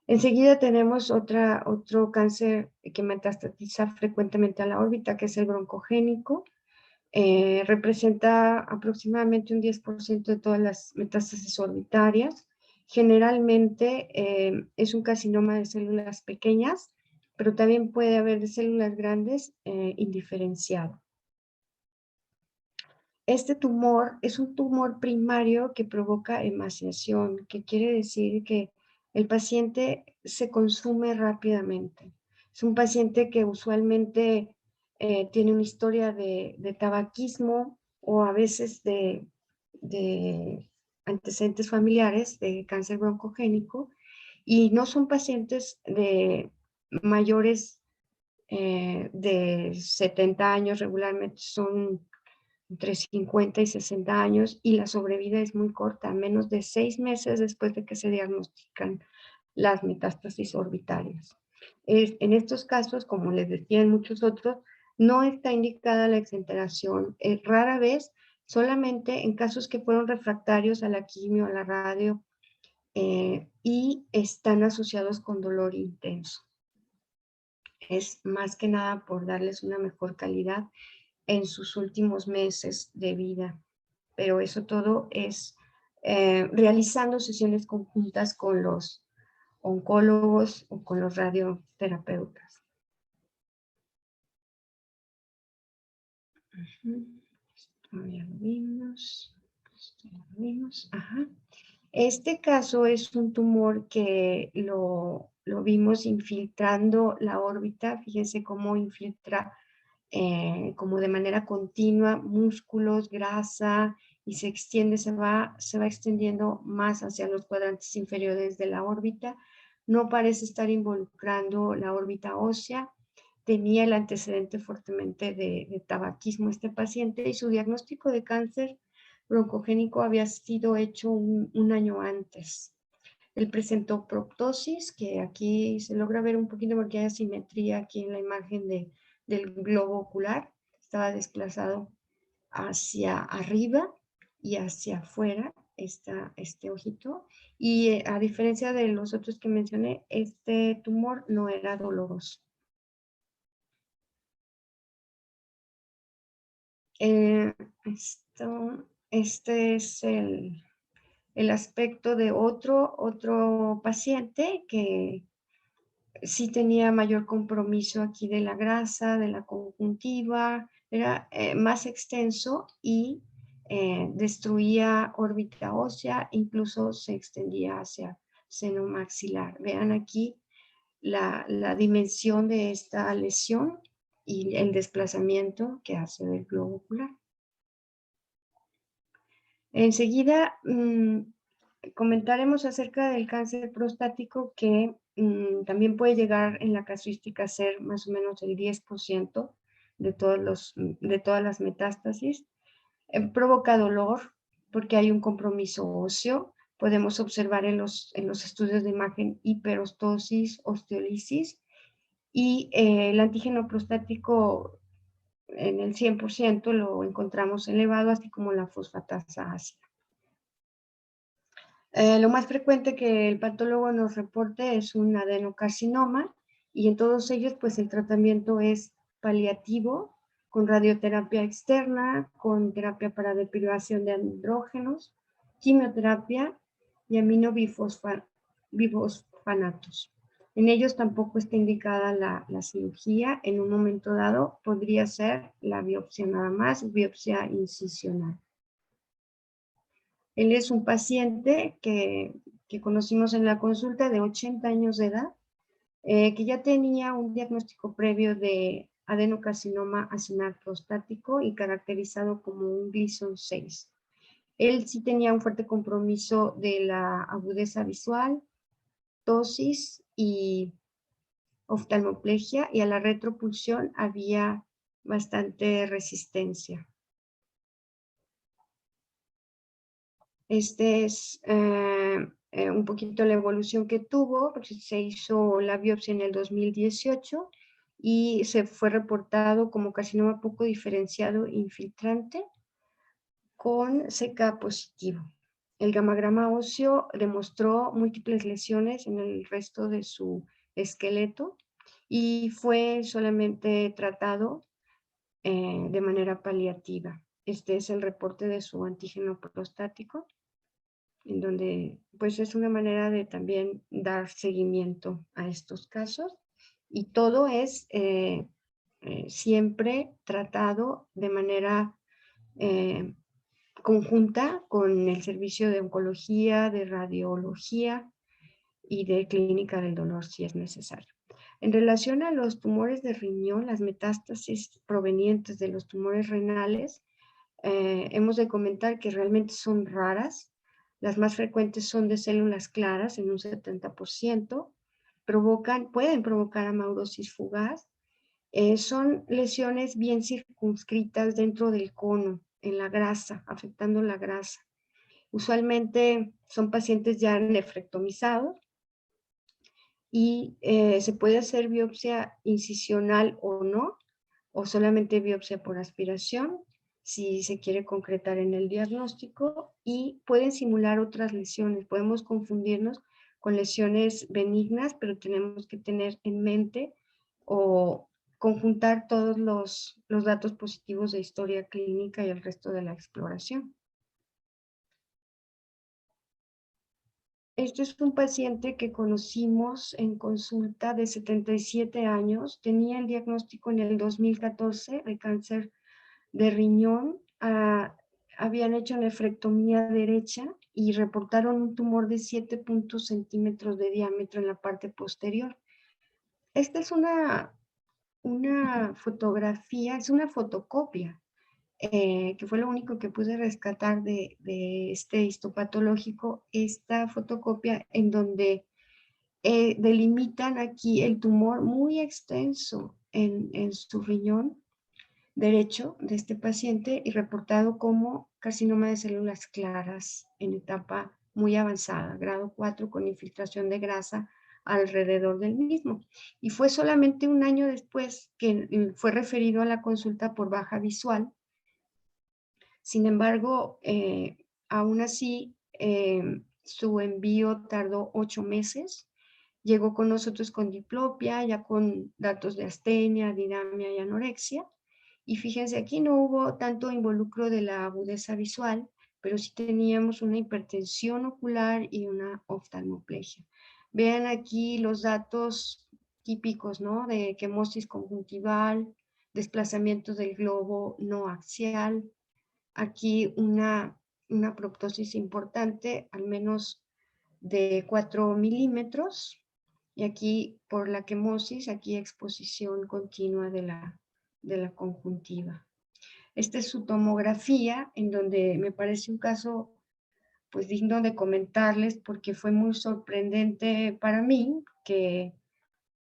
Enseguida tenemos otro cáncer que metastatiza frecuentemente a la órbita, que es el broncogénico. Representa aproximadamente un 10% de todas las metástasis orbitarias. Generalmente es un carcinoma de células pequeñas, pero también puede haber de células grandes indiferenciado. Este tumor es un tumor primario que provoca emaciación, que quiere decir que el paciente se consume rápidamente. Es un paciente que usualmente tiene una historia de tabaquismo o a veces de antecedentes familiares de cáncer broncogénico, y no son pacientes de mayores de 70 años, regularmente son entre 50 y 60 años, y la sobrevida es muy corta, menos de 6 meses después de que se diagnostican las metástasis orbitarias. En estos casos, como les decía en muchos otros, no está indicada la exenteración. Rara vez, solamente en casos que fueron refractarios a la quimio, a la radio, y están asociados con dolor intenso. Es más que nada por darles una mejor calidad en sus últimos meses de vida, pero eso todo es realizando sesiones conjuntas con los oncólogos o con los radioterapeutas. Esto ya lo vimos. Esto ya lo vimos. Ajá. Este caso es un tumor que lo vimos infiltrando la órbita. Fíjense cómo infiltra como de manera continua músculos, grasa, y se extiende, se va extendiendo más hacia los cuadrantes inferiores de la órbita. No parece estar involucrando la órbita ósea. Tenía el antecedente fuertemente de tabaquismo este paciente, y su diagnóstico de cáncer broncogénico había sido hecho un año antes. Él presentó proptosis, que aquí se logra ver un poquito porque hay asimetría aquí en la imagen del globo ocular. Estaba desplazado hacia arriba y hacia afuera este ojito. Y a diferencia de los otros que mencioné, este tumor no era doloroso. Este es el aspecto de otro paciente que sí tenía mayor compromiso aquí de la grasa, de la conjuntiva, era más extenso y destruía órbita ósea, incluso se extendía hacia seno maxilar. Vean aquí la dimensión de esta lesión y el desplazamiento que hace del globo ocular. Enseguida comentaremos acerca del cáncer prostático, que también puede llegar en la casuística a ser más o menos el 10% de todas las metástasis. Provoca dolor porque hay un compromiso óseo. Podemos observar en los estudios de imagen hiperostosis, osteolisis, y el antígeno prostático en el 100% lo encontramos elevado, así como la fosfatasa ácida. Lo más frecuente que el patólogo nos reporte es un adenocarcinoma, y en todos ellos pues el tratamiento es paliativo, con radioterapia externa, con terapia para deprivación de andrógenos, quimioterapia y aminobifosfanatos. En ellos tampoco está indicada la cirugía. En un momento dado podría ser la biopsia nada más, biopsia incisional. Él es un paciente que conocimos en la consulta, de 80 años de edad, que ya tenía un diagnóstico previo de adenocarcinoma acinar prostático y caracterizado como un Gleason 6. Él sí tenía un fuerte compromiso de la agudeza visual, ptosis y oftalmoplegia, y a la retropulsión había bastante resistencia. Este es un poquito la evolución que tuvo, porque se hizo la biopsia en el 2018 y se fue reportado como carcinoma poco diferenciado infiltrante con CK positivo. El gamagrama óseo demostró múltiples lesiones en el resto de su esqueleto y fue solamente tratado de manera paliativa. Este es el reporte de su antígeno prostático, en donde pues es una manera de también dar seguimiento a estos casos, y todo es siempre tratado de manera conjunta con el servicio de oncología, de radiología y de clínica del dolor si es necesario. En relación a los tumores de riñón, las metástasis provenientes de los tumores renales, hemos de comentar que realmente son raras. Las más frecuentes son de células claras en un 70%, pueden provocar amaurosis fugaz. Son lesiones bien circunscritas dentro del cono, en la grasa, afectando la grasa. Usualmente son pacientes ya nefrectomizados y se puede hacer biopsia incisional o no, o solamente biopsia por aspiración, si se quiere concretar en el diagnóstico, y pueden simular otras lesiones. Podemos confundirnos con lesiones benignas, pero tenemos que tener en mente o conjuntar todos los datos positivos de historia clínica y el resto de la exploración. Este es un paciente que conocimos en consulta de 77 años. Tenía el diagnóstico en el 2014 de cáncer de riñón. Habían hecho nefrectomía derecha y reportaron un tumor de 7 centímetros de diámetro en la parte posterior. Esta es una fotografía, es una fotocopia, que fue lo único que pude rescatar de este histopatológico, esta fotocopia en donde delimitan aquí el tumor muy extenso en su riñón derecho de este paciente y reportado como carcinoma de células claras en etapa muy avanzada, grado 4, con infiltración de grasa alrededor del mismo. Y fue solamente un año después que fue referido a la consulta por baja visual. Sin embargo, aún así, su envío tardó 8 meses. Llegó con nosotros con diplopia, ya con datos de astenia, dinamia y anorexia. Y fíjense, aquí no hubo tanto involucro de la agudeza visual, pero sí teníamos una hipertensión ocular y una oftalmoplegia. Vean aquí los datos típicos, ¿no? De quemosis conjuntival, desplazamiento del globo no axial. Aquí una proptosis importante, al menos de 4 milímetros. Y aquí, por la quemosis, aquí exposición continua de la conjuntiva. Esta es su tomografía, en donde me parece un caso pues digno de comentarles, porque fue muy sorprendente para mí que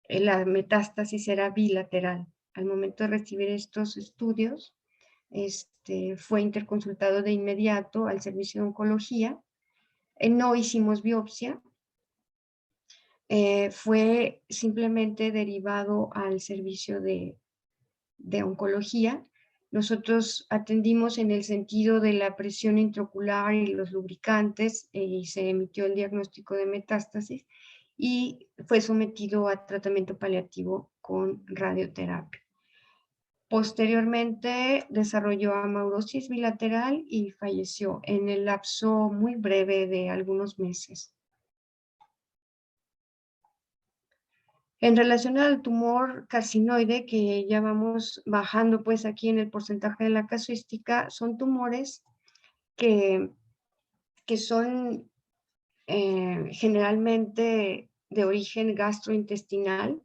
la metástasis era bilateral. Al momento de recibir estos estudios, fue interconsultado de inmediato al servicio de oncología. No hicimos biopsia, fue simplemente derivado al servicio de oncología. Nosotros atendimos en el sentido de la presión intraocular y los lubricantes, y se emitió el diagnóstico de metástasis y fue sometido a tratamiento paliativo con radioterapia. Posteriormente desarrolló amaurosis bilateral y falleció en el lapso muy breve de algunos meses. En relación al tumor carcinoide, que ya vamos bajando pues aquí en el porcentaje de la casuística, son tumores que son generalmente de origen gastrointestinal,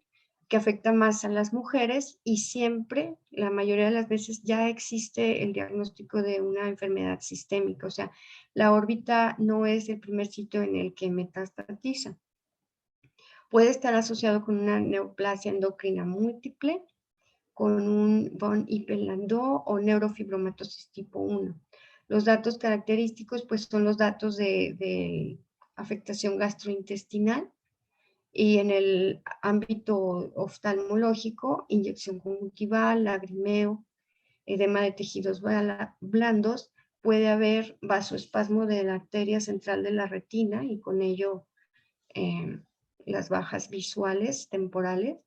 que afecta más a las mujeres y siempre, la mayoría de las veces, ya existe el diagnóstico de una enfermedad sistémica. O sea, la órbita no es el primer sitio en el que metastatiza. Puede estar asociado con una neoplasia endocrina múltiple, con un von Hippel-Lindau o neurofibromatosis tipo 1. Los datos característicos pues son los datos de afectación gastrointestinal, y en el ámbito oftalmológico, inyección conjuntival, lagrimeo, edema de tejidos blandos, puede haber vasoespasmo de la arteria central de la retina y con ello las bajas visuales temporales,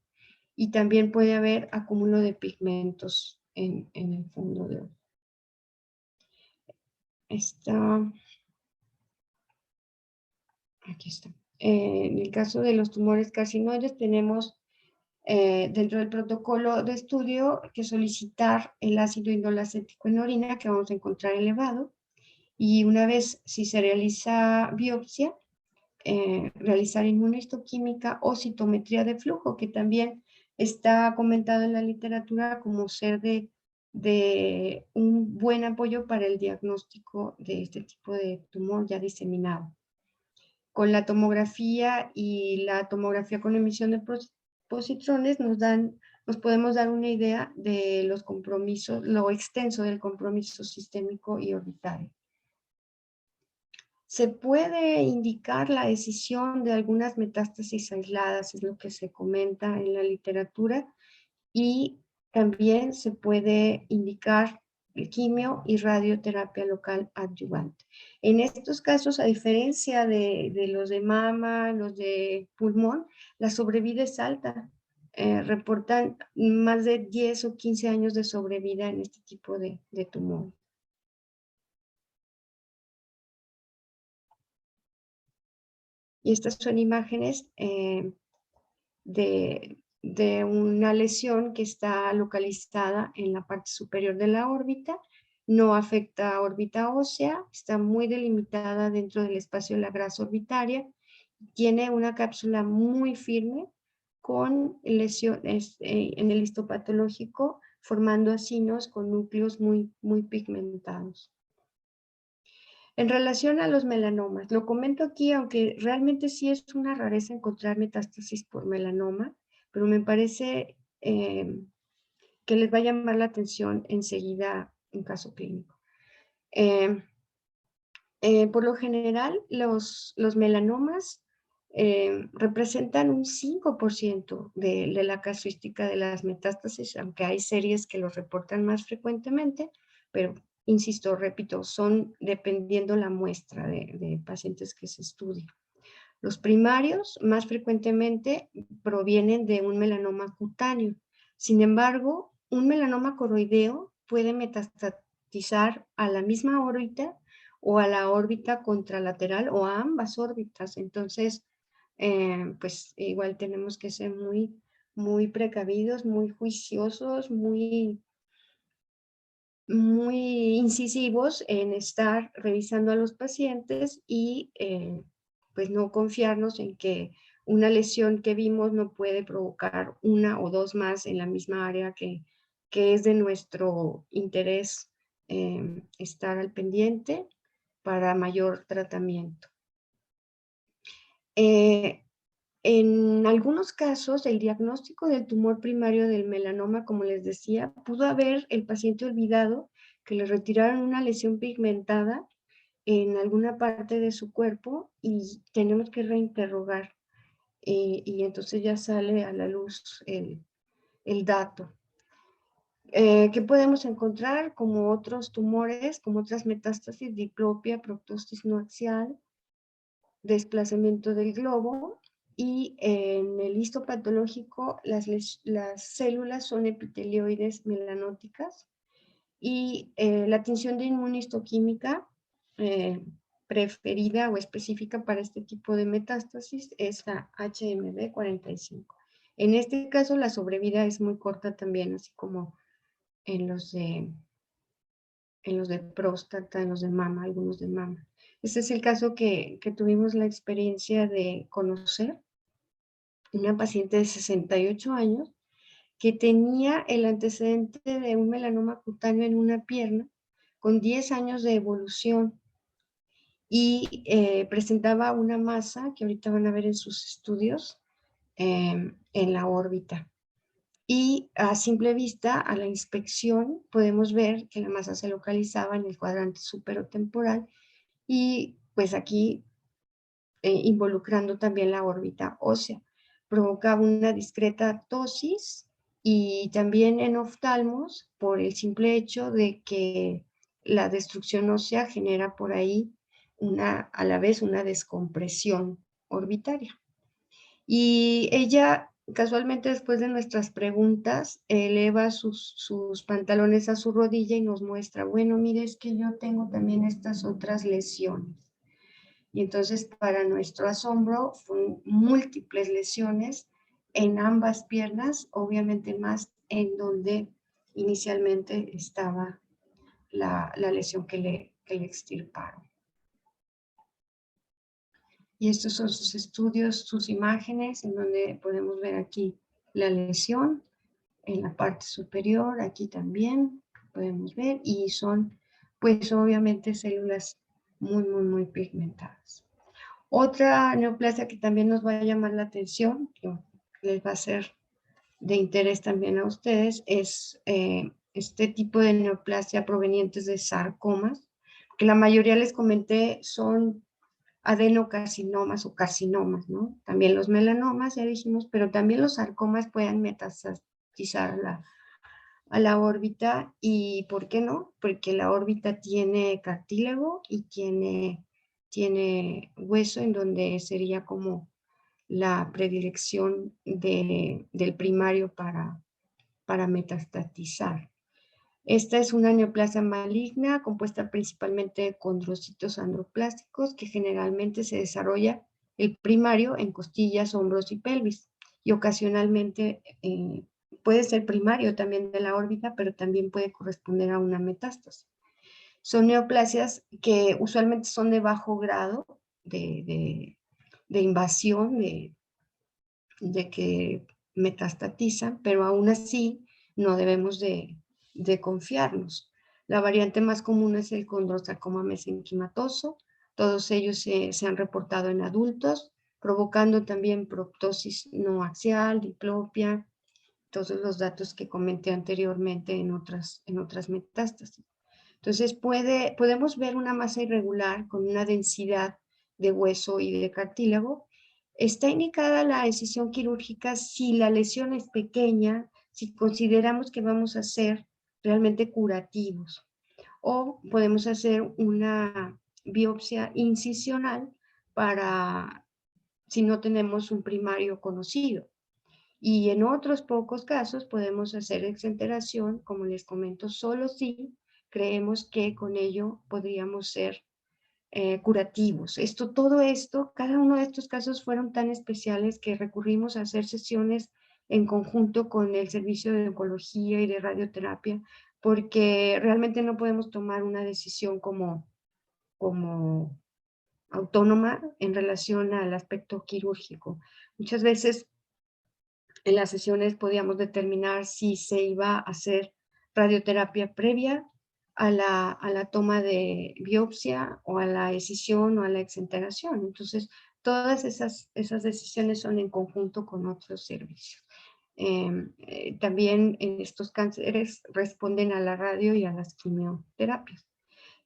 y también puede haber acúmulo de pigmentos en el fondo de ojo. Aquí está. En el caso de los tumores carcinoides tenemos dentro del protocolo de estudio que solicitar el ácido indolacético en orina, que vamos a encontrar elevado, y una vez si se realiza biopsia, realizar inmunohistoquímica o citometría de flujo, que también está comentado en la literatura como ser de un buen apoyo para el diagnóstico de este tipo de tumor ya diseminado. Con la tomografía y la tomografía con emisión de positrones nos podemos dar una idea de los compromisos, lo extenso del compromiso sistémico y orbitario. Se puede indicar la decisión de algunas metástasis aisladas, es lo que se comenta en la literatura, y también se puede indicar quimio y radioterapia local adyuvante. En estos casos, a diferencia de los de mama, los de pulmón, la sobrevida es alta. Reportan más de 10 o 15 años de sobrevida en este tipo de tumor. Y estas son imágenes de una lesión que está localizada en la parte superior de la órbita. No afecta a órbita ósea, está muy delimitada dentro del espacio de la grasa orbitaria. Tiene una cápsula muy firme con lesiones en el histopatológico, formando acinos con núcleos muy pigmentados. En relación a los melanomas, lo comento aquí, aunque realmente sí es una rareza encontrar metástasis por melanoma, pero me parece que les va a llamar la atención enseguida un caso clínico. Por lo general, los melanomas representan un 5% de la casuística de las metástasis, aunque hay series que los reportan más frecuentemente, pero insisto, repito, son dependiendo la muestra de pacientes que se estudian. Los primarios más frecuentemente provienen de un melanoma cutáneo. Sin embargo, un melanoma coroideo puede metastatizar a la misma órbita o a la órbita contralateral o a ambas órbitas. Entonces, pues igual tenemos que ser muy precavidos, muy juiciosos, muy incisivos en estar revisando a los pacientes y pues no confiarnos en que una lesión que vimos no puede provocar una o dos más en la misma área que es de nuestro interés estar al pendiente para mayor tratamiento. En algunos casos, el diagnóstico del tumor primario del melanoma, como les decía, pudo haber el paciente olvidado que le retiraron una lesión pigmentada en alguna parte de su cuerpo y tenemos que reinterrogar. Y entonces ya sale a la luz el dato. ¿Qué podemos encontrar? Como otros tumores, como otras metástasis, diplopia, proptosis no axial, desplazamiento del globo, y en el histopatológico las células son epitelioides melanóticas, y la tinción de inmunistoquímica preferida o específica para este tipo de metástasis es la HMB45. En este caso la sobrevida es muy corta también, así como en los de próstata, en los de mama, algunos de mama. Este es el caso que tuvimos la experiencia de conocer una paciente de 68 años que tenía el antecedente de un melanoma cutáneo en una pierna con 10 años de evolución y presentaba una masa que ahorita van a ver en sus estudios en la órbita. Y a simple vista, a la inspección, podemos ver que la masa se localizaba en el cuadrante superotemporal y pues aquí involucrando también la órbita ósea. Provocaba una discreta ptosis y también en oftalmos por el simple hecho de que la destrucción ósea genera por ahí a la vez una descompresión orbitaria. Y ella, casualmente después de nuestras preguntas, eleva sus pantalones a su rodilla y nos muestra, bueno, mire, es que yo tengo también estas otras lesiones. Y entonces, para nuestro asombro, fueron múltiples lesiones en ambas piernas, obviamente más en donde inicialmente estaba la lesión que le extirparon. Y estos son sus estudios, sus imágenes, en donde podemos ver aquí la lesión en la parte superior, aquí también podemos ver, y son, pues obviamente, células muy pigmentadas. Otra neoplasia que también nos va a llamar la atención, que les va a ser de interés también a ustedes, es este tipo de neoplasia provenientes de sarcomas, que la mayoría les comenté son adenocarcinomas o carcinomas, ¿no? También los melanomas, ya dijimos, pero también los sarcomas pueden metastatizar a la órbita. ¿Y por qué no? Porque la órbita tiene cartílago y tiene hueso, en donde sería como la predilección del primario para metastatizar. Esta es una neoplasia maligna compuesta principalmente de condrocitos androplásticos que generalmente se desarrolla el primario en costillas, hombros y pelvis, y ocasionalmente puede ser primario también de la órbita, pero también puede corresponder a una metástasis. Son neoplasias que usualmente son de bajo grado de invasión, de que metastatizan, pero aún así no debemos de confiarnos. La variante más común es el condrosarcoma mesenquimatoso. Todos ellos se han reportado en adultos, provocando también proptosis no axial, diplopia, todos los datos que comenté anteriormente en otras metástasis. Entonces podemos ver una masa irregular con una densidad de hueso y de cartílago. Está indicada la decisión quirúrgica si la lesión es pequeña, si consideramos que vamos a ser realmente curativos, o podemos hacer una biopsia incisional para si no tenemos un primario conocido. Y en otros pocos casos podemos hacer exenteración, como les comento, solo si creemos que con ello podríamos ser curativos. Todo esto, cada uno de estos casos fueron tan especiales que recurrimos a hacer sesiones en conjunto con el servicio de oncología y de radioterapia, porque realmente no podemos tomar una decisión como autónoma en relación al aspecto quirúrgico. Muchas veces en las sesiones podíamos determinar si se iba a hacer radioterapia previa a la toma de biopsia o a la escisión o a la exenteración. Entonces, todas esas decisiones son en conjunto con otros servicios. También en estos cánceres responden a la radio y a las quimioterapias.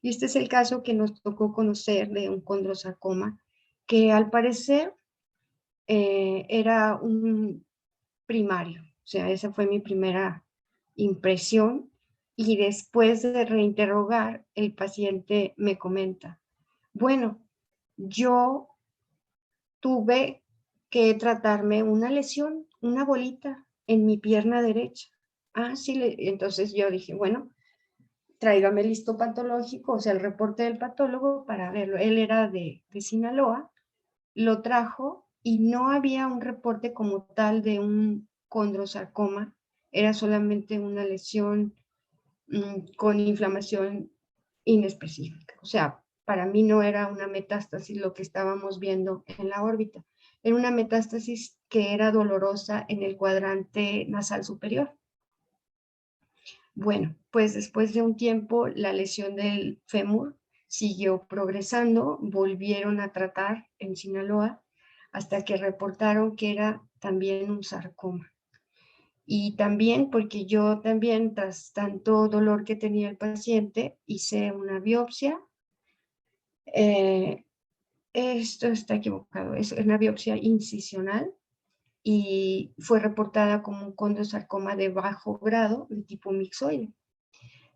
Y este es el caso que nos tocó conocer de un condrosarcoma, que al parecer era un primario. O sea, esa fue mi primera impresión. Y después de reinterrogar, el paciente me comenta, bueno, yo tuve que tratarme una lesión, una bolita en mi pierna derecha. Ah, sí, entonces yo dije, bueno, tráigame el histopatológico, o sea, el reporte del patólogo para verlo. Él era de Sinaloa, lo trajo y no había un reporte como tal de un condrosarcoma, era solamente una lesión con inflamación inespecífica. O sea, para mí no era una metástasis lo que estábamos viendo en la órbita. Era una metástasis que era dolorosa en el cuadrante nasal superior. Bueno, pues después de un tiempo la lesión del fémur siguió progresando, volvieron a tratar en Sinaloa hasta que reportaron que era también un sarcoma. Y también porque yo también, tras tanto dolor que tenía el paciente, hice una biopsia. Esto está equivocado, es una biopsia incisional y fue reportada como un condrosarcoma de bajo grado de tipo mixoide.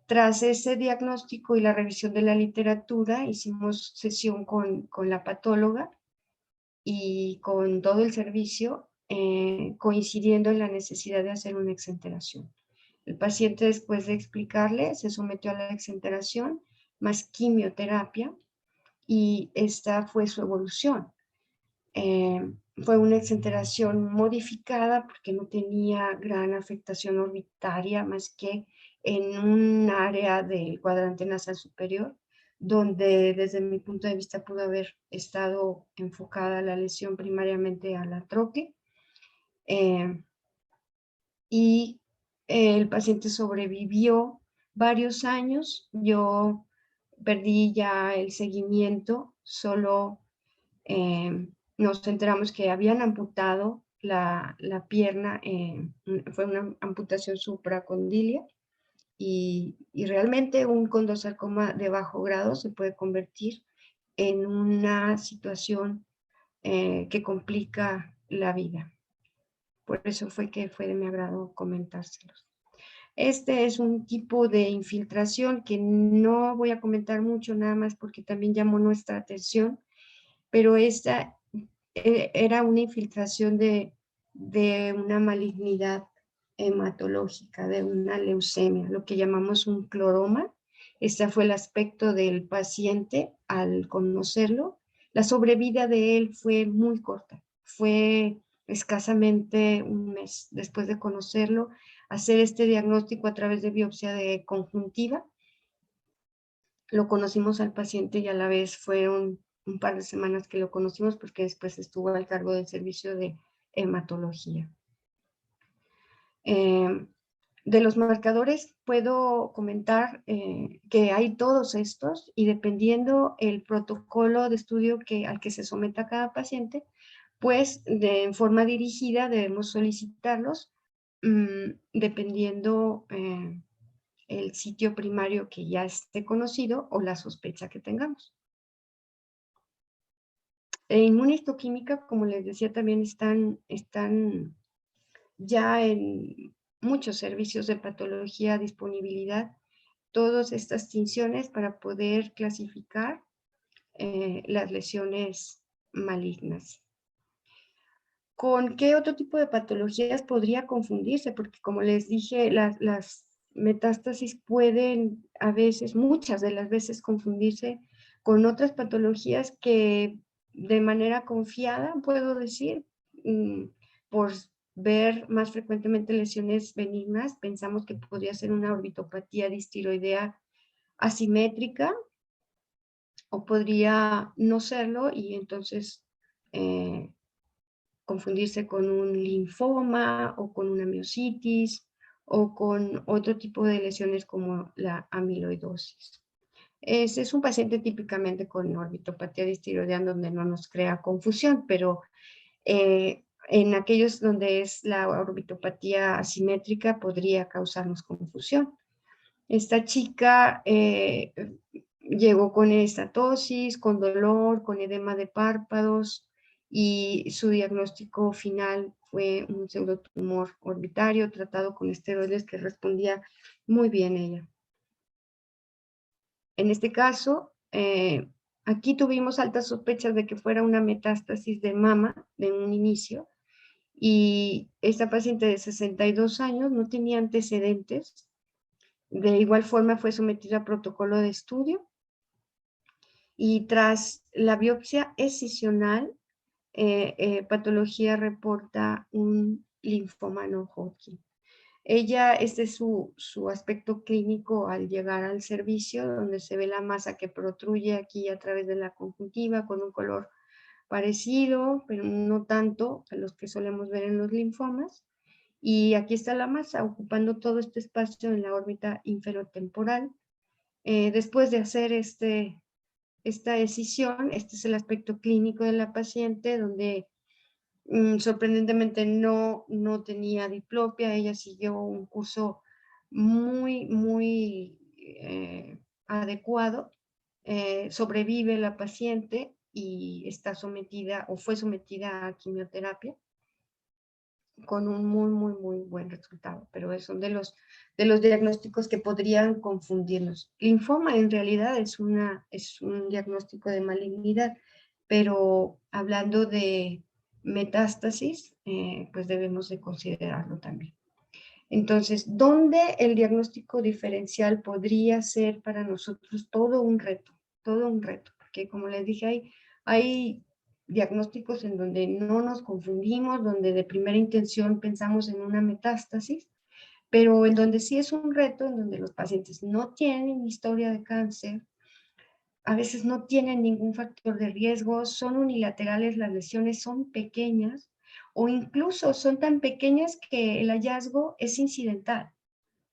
Tras ese diagnóstico y la revisión de la literatura, hicimos sesión con la patóloga y con todo el servicio, coincidiendo en la necesidad de hacer una exenteración. El paciente, después de explicarle, se sometió a la exenteración más quimioterapia y esta fue su evolución. Fue una exenteración modificada porque no tenía gran afectación orbitaria más que en un área del cuadrante nasal superior, donde desde mi punto de vista pudo haber estado enfocada la lesión primariamente a la troque. Y el paciente sobrevivió varios años. Yo perdí ya el seguimiento, solo nos enteramos que habían amputado la pierna, fue una amputación supracondilia y realmente un condrosarcoma de bajo grado se puede convertir en una situación que complica la vida. Por eso fue que fue de mi agrado comentárselos. Este es un tipo de infiltración que no voy a comentar mucho, nada más porque también llamó nuestra atención, pero esta era una infiltración de una malignidad hematológica, de una leucemia, lo que llamamos un cloroma. Este fue el aspecto del paciente al conocerlo. La sobrevida de él fue muy corta, fue escasamente un mes después de conocerlo. Hacer este diagnóstico a través de biopsia de conjuntiva, lo conocimos al paciente y a la vez fueron un par de semanas que lo conocimos porque después estuvo al cargo del servicio de hematología. De los marcadores puedo comentar que hay todos estos y dependiendo el protocolo de estudio al que se someta cada paciente, pues en forma dirigida debemos solicitarlos dependiendo el sitio primario que ya esté conocido o la sospecha que tengamos. Inmunistoquímica, como les decía, también están ya en muchos servicios de patología disponibilidad todas estas tinciones para poder clasificar las lesiones malignas. ¿Con qué otro tipo de patologías podría confundirse? Porque como les dije, las metástasis pueden a veces, muchas de las veces, confundirse con otras patologías que de manera confiada, puedo decir, por ver más frecuentemente lesiones benignas, pensamos que podría ser una orbitopatía distiroidea asimétrica o podría no serlo y entonces confundirse con un linfoma o con una miositis o con otro tipo de lesiones como la amiloidosis. Ese es un paciente típicamente con orbitopatía distiroidea donde no nos crea confusión, pero en aquellos donde es la orbitopatía asimétrica podría causarnos confusión. Esta chica llegó con estatosis, con dolor, con edema de párpados y su diagnóstico final fue un pseudotumor orbitario tratado con esteroides que respondía muy bien ella. En este caso, aquí tuvimos altas sospechas de que fuera una metástasis de mama de un inicio y esta paciente de 62 años no tenía antecedentes. De igual forma fue sometida a protocolo de estudio y tras la biopsia escisional, patología reporta un linfoma no Hodgkin. Ella, este es su aspecto clínico al llegar al servicio, donde se ve la masa que protruye aquí a través de la conjuntiva con un color parecido, pero no tanto a los que solemos ver en los linfomas. Y aquí está la masa ocupando todo este espacio en la órbita inferotemporal. Después de hacer esta decisión, este es el aspecto clínico de la paciente, donde sorprendentemente no tenía diplopia. Ella siguió un curso muy adecuado. Sobrevive la paciente y está sometida o fue sometida a quimioterapia con un muy buen resultado, pero son de los diagnósticos que podrían confundirnos. Linfoma en realidad es un diagnóstico de malignidad, pero hablando de metástasis, pues debemos de considerarlo también. Entonces, ¿dónde el diagnóstico diferencial podría ser para nosotros todo un reto, porque como les dije, hay diagnósticos en donde no nos confundimos, donde de primera intención pensamos en una metástasis, pero en donde sí es un reto, en donde los pacientes no tienen historia de cáncer, a veces no tienen ningún factor de riesgo, son unilaterales, las lesiones son pequeñas, o incluso son tan pequeñas que el hallazgo es incidental.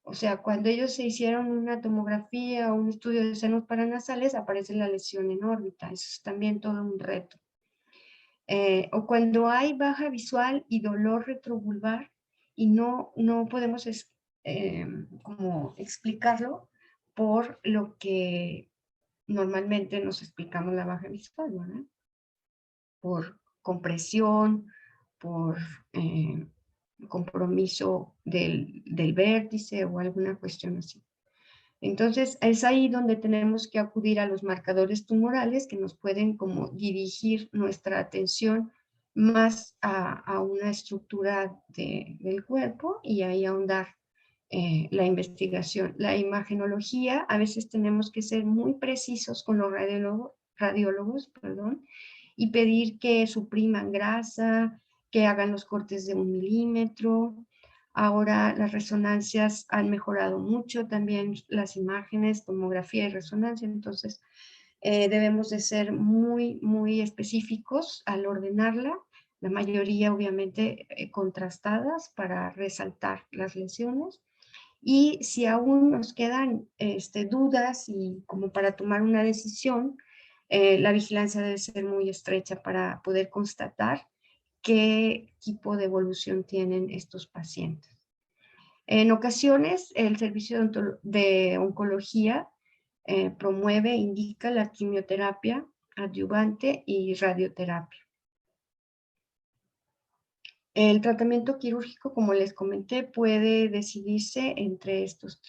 O sea, cuando ellos se hicieron una tomografía o un estudio de senos paranasales, aparece la lesión en órbita. Eso es también todo un reto. O cuando hay baja visual y dolor retrovulvar y no podemos como explicarlo por lo que normalmente nos explicamos la baja visual, ¿verdad? Por compresión, por compromiso del vértice o alguna cuestión así. Entonces, es ahí donde tenemos que acudir a los marcadores tumorales que nos pueden como dirigir nuestra atención más a una estructura del cuerpo y ahí ahondar la investigación. La imagenología, a veces tenemos que ser muy precisos con los radiólogos, y pedir que supriman grasa, que hagan los cortes de 1 milímetro. Ahora las resonancias han mejorado mucho, también las imágenes, tomografía y resonancia, entonces debemos de ser muy específicos al ordenarla, la mayoría obviamente contrastadas para resaltar las lesiones. Y si aún nos quedan dudas y como para tomar una decisión, la vigilancia debe ser muy estrecha para poder constatar qué tipo de evolución tienen estos pacientes. En ocasiones, el servicio de oncología promueve, indica la quimioterapia adyuvante y radioterapia. El tratamiento quirúrgico, como les comenté, puede decidirse entre estos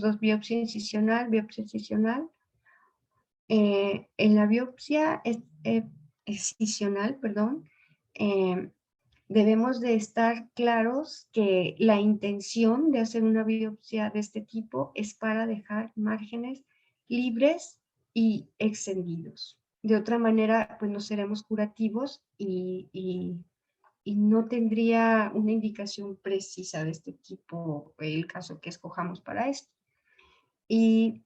dos: biopsia incisional, en la biopsia excisional, debemos de estar claros que la intención de hacer una biopsia de este tipo es para dejar márgenes libres y extendidos. De otra manera, pues no seremos curativos y no tendría una indicación precisa de este tipo el caso que escojamos para esto. Y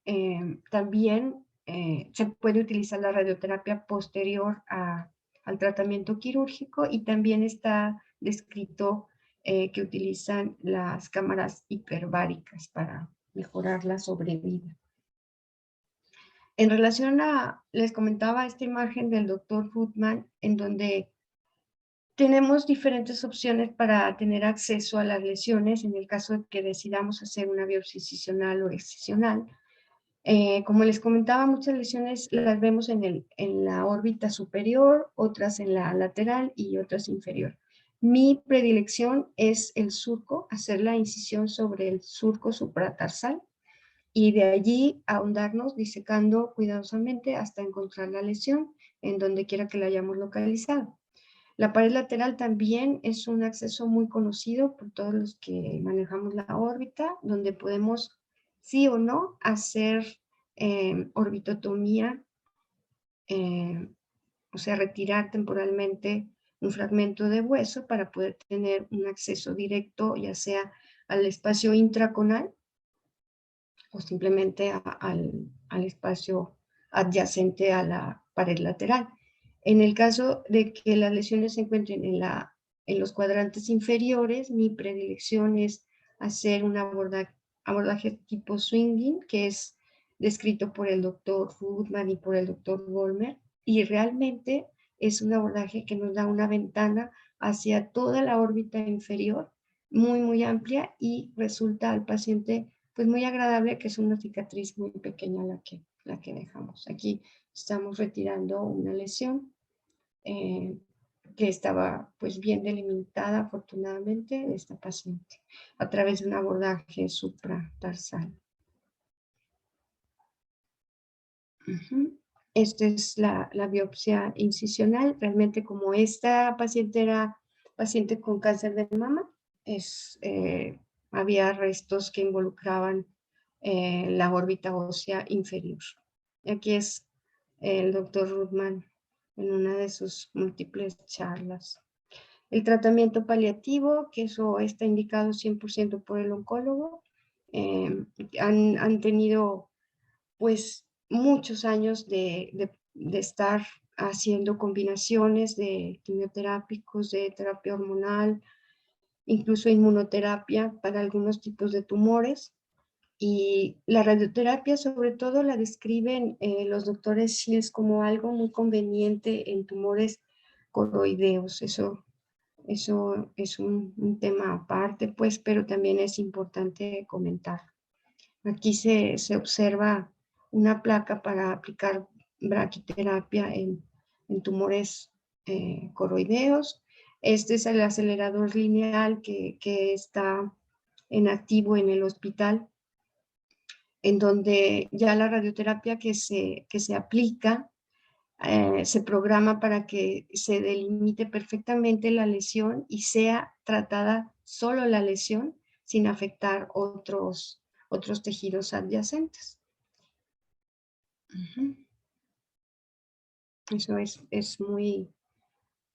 también se puede utilizar la radioterapia posterior al tratamiento quirúrgico y también está descrito que utilizan las cámaras hiperbáricas para mejorar la sobrevida. En relación les comentaba esta imagen del doctor Ruthman, en donde tenemos diferentes opciones para tener acceso a las lesiones en el caso de que decidamos hacer una biopsia incisional o excisional. Como les comentaba, muchas lesiones las vemos en la órbita superior, otras en la lateral y otras inferior. Mi predilección es el surco, hacer la incisión sobre el surco supratarsal y de allí ahondarnos disecando cuidadosamente hasta encontrar la lesión en donde quiera que la hayamos localizado. La pared lateral también es un acceso muy conocido por todos los que manejamos la órbita, donde podemos, sí o no, hacer orbitotomía, o sea, retirar temporalmente un fragmento de hueso para poder tener un acceso directo, ya sea al espacio intraconal o simplemente al espacio adyacente a la pared lateral. En el caso de que las lesiones se encuentren en los cuadrantes inferiores, mi predilección es hacer un abordaje tipo swinging, que es descrito por el doctor Rudman y por el doctor Vollmer, y realmente es un abordaje que nos da una ventana hacia toda la órbita inferior, muy, muy amplia, y resulta al paciente pues muy agradable, que es una cicatriz muy pequeña la que dejamos. Aquí estamos retirando una lesión que estaba pues bien delimitada afortunadamente de esta paciente a través de un abordaje supratarsal. Esta es la biopsia incisional. Realmente, como esta paciente era paciente con cáncer de mama, había restos que involucraban la órbita ósea inferior. Aquí es el doctor Rudman en una de sus múltiples charlas. El tratamiento paliativo, que eso está indicado 100% por el oncólogo, han tenido pues muchos años de estar haciendo combinaciones de quimioterápicos, de terapia hormonal, incluso inmunoterapia para algunos tipos de tumores. Y la radioterapia sobre todo la describen los doctores Shields como algo muy conveniente en tumores coroideos. Eso es un tema aparte, pues, pero también es importante comentar. Aquí se observa una placa para aplicar braquiterapia en tumores coroideos. Este es el acelerador lineal que está en activo en el hospital, en donde ya la radioterapia que se aplica se programa para que se delimite perfectamente la lesión y sea tratada solo la lesión sin afectar otros tejidos adyacentes. Eso es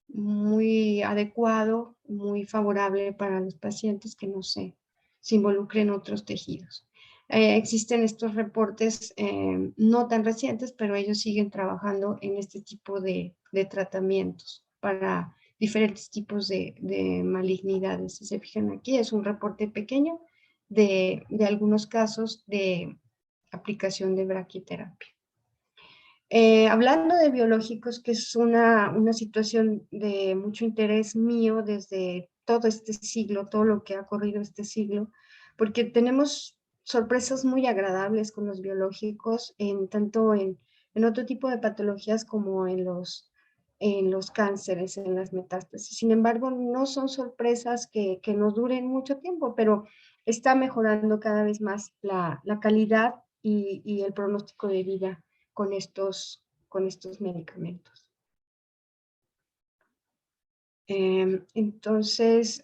muy adecuado, muy favorable para los pacientes que no se involucren otros tejidos. Existen estos reportes no tan recientes, pero ellos siguen trabajando en este tipo de tratamientos para diferentes tipos de malignidades. Si se fijan aquí, es un reporte pequeño de algunos casos de aplicación de braquiterapia. Hablando de biológicos, que es una situación de mucho interés mío desde todo este siglo, todo lo que ha corrido este siglo, porque tenemos sorpresas muy agradables con los biológicos, tanto en otro tipo de patologías como en los cánceres, en las metástasis. Sin embargo, no son sorpresas que nos duren mucho tiempo, pero está mejorando cada vez más la calidad y el pronóstico de vida con estos medicamentos. Entonces,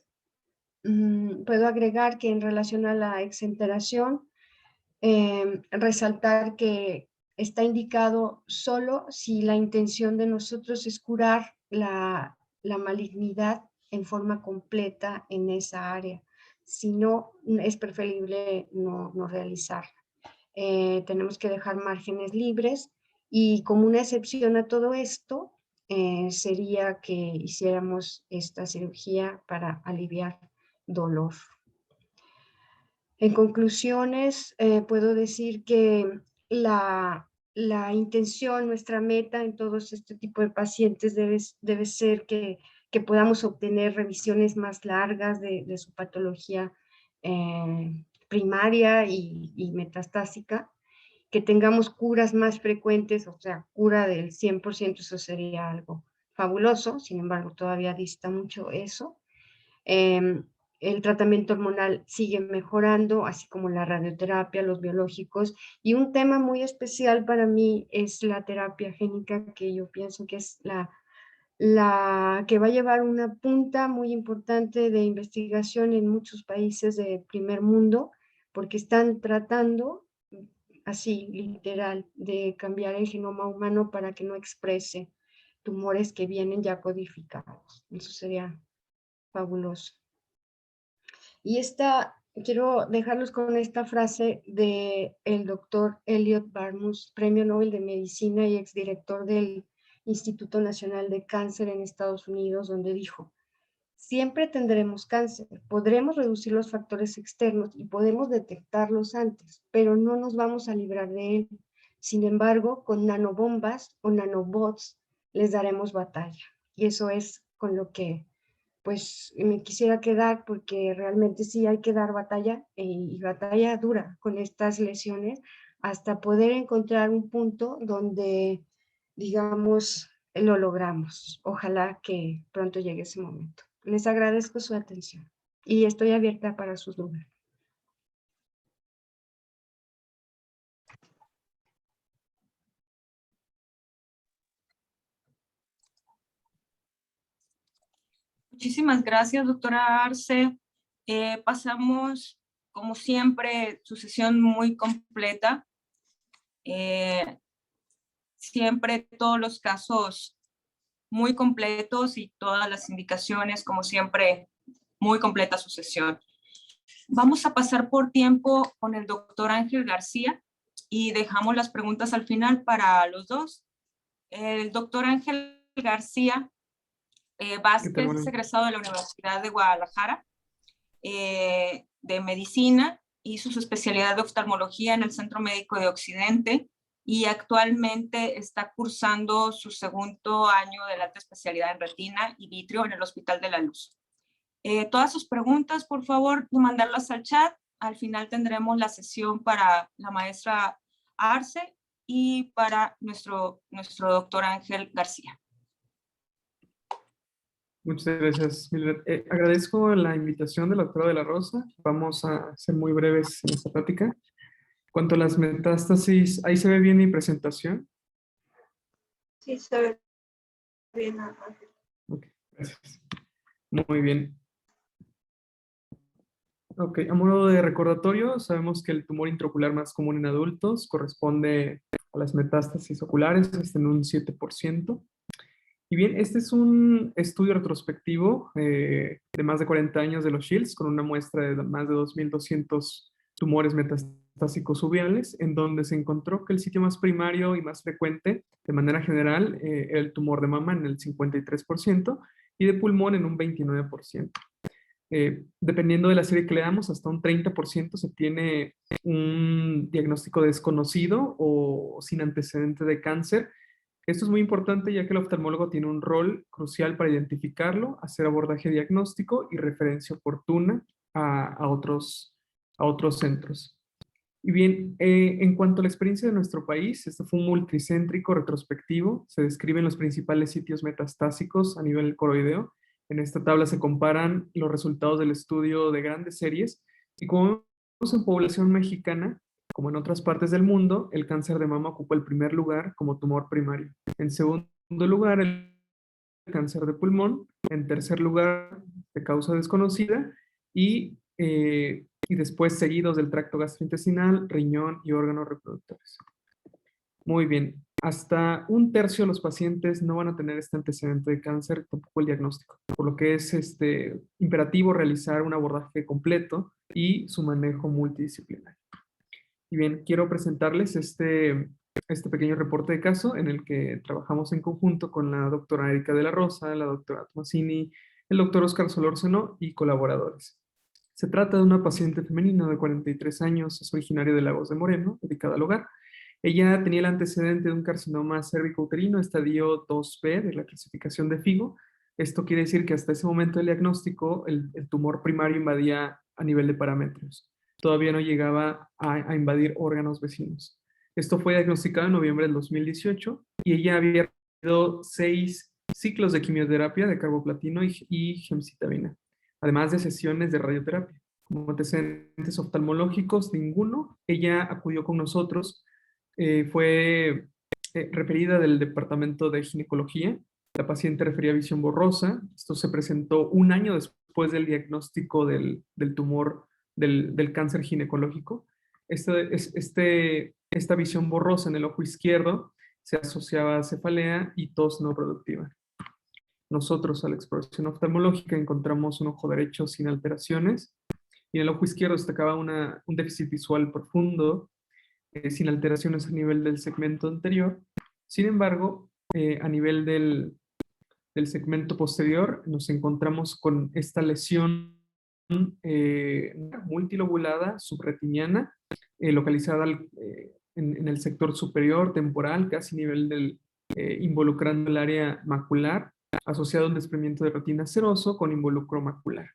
puedo agregar que en relación a la exenteración, resaltar que está indicado solo si la intención de nosotros es curar la malignidad en forma completa en esa área. Si no, es preferible no realizarla. Tenemos que dejar márgenes libres y como una excepción a todo esto sería que hiciéramos esta cirugía para aliviar dolor. En conclusiones, puedo decir que la intención, nuestra meta en todos este tipo de pacientes debe ser que podamos obtener revisiones más largas de su patología primaria y metastásica, que tengamos curas más frecuentes, o sea, cura del 100%, eso sería algo fabuloso, sin embargo, todavía dista mucho eso. El tratamiento hormonal sigue mejorando, así como la radioterapia, los biológicos, y un tema muy especial para mí es la terapia génica, que yo pienso que es la que va a llevar una punta muy importante de investigación en muchos países del primer mundo, porque están tratando, así literal, de cambiar el genoma humano para que no exprese tumores que vienen ya codificados. Eso sería fabuloso. Y quiero dejarlos con esta frase del doctor Elliot Barmus, Premio Nobel de Medicina y exdirector del Instituto Nacional de Cáncer en Estados Unidos, donde dijo: siempre tendremos cáncer, podremos reducir los factores externos y podemos detectarlos antes, pero no nos vamos a librar de él. Sin embargo, con nanobombas o nanobots les daremos batalla. Y eso es con lo que pues me quisiera quedar, porque realmente sí hay que dar batalla, y batalla dura con estas lesiones, hasta poder encontrar un punto donde, digamos, lo logramos. Ojalá que pronto llegue ese momento. Les agradezco su atención y estoy abierta para sus dudas. Muchísimas gracias, doctora Arce. Pasamos, como siempre, su sesión muy completa. Siempre todos los casos muy completos y todas las indicaciones, como siempre, muy completa su sesión. Vamos a pasar por tiempo con el doctor Ángel García y dejamos las preguntas al final para los dos. El doctor Ángel García Vázquez es egresado de la Universidad de Guadalajara de Medicina, hizo su especialidad de oftalmología en el Centro Médico de Occidente y actualmente está cursando su segundo año de la alta especialidad en retina y vitrio en el Hospital de la Luz. Todas sus preguntas, por favor, mandarlas al chat. Al final tendremos la sesión para la maestra Arce y para nuestro doctor Ángel García. Muchas gracias, Mildred. Agradezco la invitación de la doctora de la Rosa. Vamos a ser muy breves en esta plática. En cuanto a las metástasis, ¿ahí se ve bien mi presentación? Sí, se ve bien. Ok, gracias. Muy bien. Ok, a modo de recordatorio, sabemos que el tumor intraocular más común en adultos corresponde a las metástasis oculares, hasta en un 7%. Y bien, este es un estudio retrospectivo de más de 40 años de los Shields, con una muestra de más de 2.200 tumores metastásicos uveales, en donde se encontró que el sitio más primario y más frecuente, de manera general, era el tumor de mama en el 53% y de pulmón en un 29%. Dependiendo de la serie que le damos, hasta un 30% se tiene un diagnóstico desconocido o sin antecedente de cáncer. Esto es muy importante ya que el oftalmólogo tiene un rol crucial para identificarlo, hacer abordaje diagnóstico y referencia oportuna a otros centros. Y bien, en cuanto a la experiencia de nuestro país, este fue un multicéntrico retrospectivo. Se describen los principales sitios metastásicos a nivel coroideo. En esta tabla se comparan los resultados del estudio de grandes series. Y como vemos en población mexicana, como en otras partes del mundo, el cáncer de mama ocupa el primer lugar como tumor primario. En segundo lugar, el cáncer de pulmón. En tercer lugar, de causa desconocida. Y después seguidos del tracto gastrointestinal, riñón y órganos reproductores. Muy bien. Hasta un tercio de los pacientes no van a tener este antecedente de cáncer, tampoco el diagnóstico, por lo que es imperativo realizar un abordaje completo y su manejo multidisciplinario. Y bien, quiero presentarles este pequeño reporte de caso en el que trabajamos en conjunto con la doctora Erika de la Rosa, la doctora Tomasini, el doctor Oscar Solórzano y colaboradores. Se trata de una paciente femenina de 43 años, es originaria de Lagos de Moreno, dedicada al hogar. Ella tenía el antecedente de un carcinoma cérvico-uterino, estadio 2B de la clasificación de FIGO. Esto quiere decir que hasta ese momento del diagnóstico, el tumor primario invadía a nivel de parámetros. Todavía no llegaba a invadir órganos vecinos. Esto fue diagnosticado en noviembre del 2018 y ella había tenido 6 ciclos de quimioterapia de carboplatino y gemcitabina, además de sesiones de radioterapia. Como antecedentes oftalmológicos, ninguno. Ella acudió con nosotros, fue referida del departamento de ginecología. La paciente refería visión borrosa. Esto se presentó un año después del diagnóstico del tumor del cáncer ginecológico. Esta visión borrosa en el ojo izquierdo se asociaba a cefalea y tos no productiva. Nosotros a la exploración oftalmológica encontramos un ojo derecho sin alteraciones y en el ojo izquierdo destacaba un déficit visual profundo, sin alteraciones a nivel del segmento anterior. Sin embargo, a nivel del segmento posterior, nos encontramos con esta lesión multilobulada subretiniana, localizada en el sector superior temporal, casi nivel involucrando el área macular, asociado a un desprendimiento de retina seroso con involucro macular.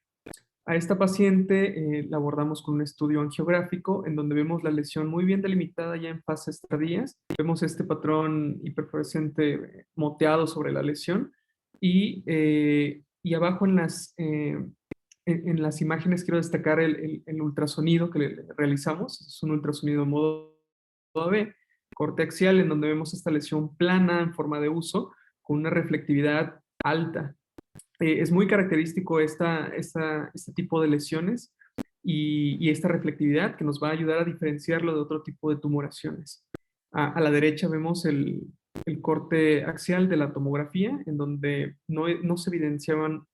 A esta paciente la abordamos con un estudio angiográfico en donde vemos la lesión muy bien delimitada ya en fases tardías. Vemos este patrón hiperfluorescente moteado sobre la lesión y abajo en las imágenes quiero destacar el ultrasonido que le realizamos. Es un ultrasonido modo AB, corte axial, en donde vemos esta lesión plana en forma de uso con una reflectividad alta. Es muy característico este tipo de lesiones y esta reflectividad que nos va a ayudar a diferenciarlo de otro tipo de tumoraciones. A la derecha vemos el corte axial de la tomografía, en donde no se evidenciaban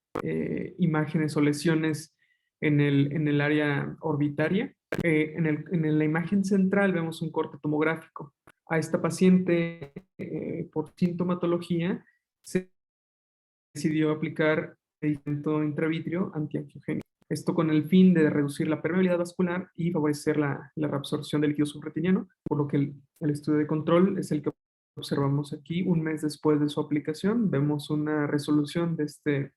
imágenes o lesiones en el área orbitaria. En la imagen central vemos un corte tomográfico. A esta paciente, por sintomatología, se decidió aplicar medicamento intravítrea antiangiogénico. Esto con el fin de reducir la permeabilidad vascular y favorecer la reabsorción del líquido subretiniano, por lo que el estudio de control es el que observamos aquí. Un mes después de su aplicación, vemos una resolución de este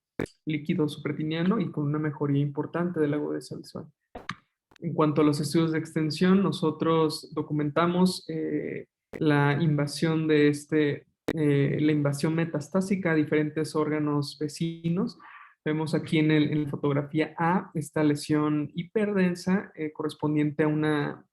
líquido subretiniano y con una mejoría importante de la agudeza visual. En cuanto a los estudios de extensión, nosotros documentamos la invasión la invasión metastásica a diferentes órganos vecinos. Vemos aquí en la fotografía A esta lesión hiperdensa correspondiente a una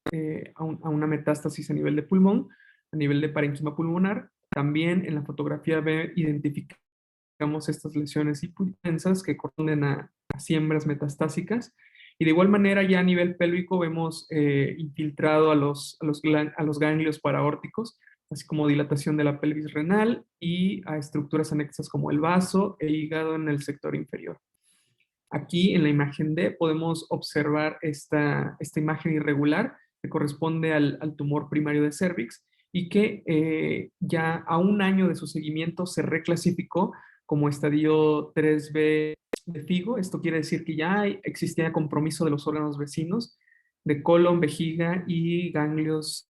metástasis a nivel de pulmón, a nivel de parénquima pulmonar. También en la fotografía B identificamos estas lesiones hipodensas que corresponden a siembras metastásicas. Y de igual manera ya a nivel pélvico vemos infiltrado a los ganglios paraórticos, así como dilatación de la pelvis renal y a estructuras anexas como el vaso e hígado en el sector inferior. Aquí en la imagen D podemos observar esta imagen irregular que corresponde al tumor primario de cervix y que ya a un año de su seguimiento se reclasificó como estadio 3B de FIGO. Esto quiere decir que ya existía compromiso de los órganos vecinos de colon, vejiga y ganglios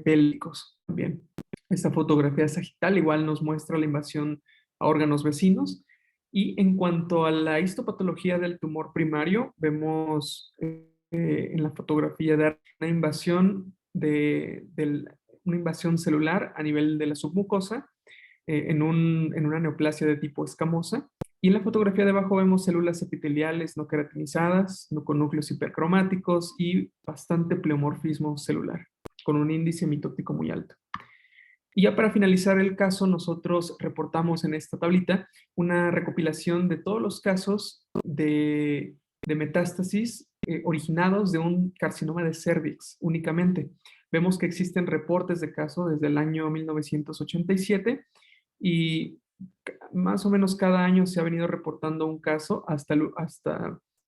pélvicos también. Esta fotografía sagital igual nos muestra la invasión a órganos vecinos. Y en cuanto a la histopatología del tumor primario, vemos en la fotografía de una invasión una invasión celular a nivel de la submucosa en una neoplasia de tipo escamosa. Y en la fotografía de abajo vemos células epiteliales no queratinizadas, con núcleos hipercromáticos y bastante pleomorfismo celular, con un índice mitótico muy alto. Y ya para finalizar el caso, nosotros reportamos en esta tablita una recopilación de todos los casos de metástasis originados de un carcinoma de cervix únicamente. Vemos que existen reportes de casos desde el año 1987 y más o menos cada año se ha venido reportando un caso hasta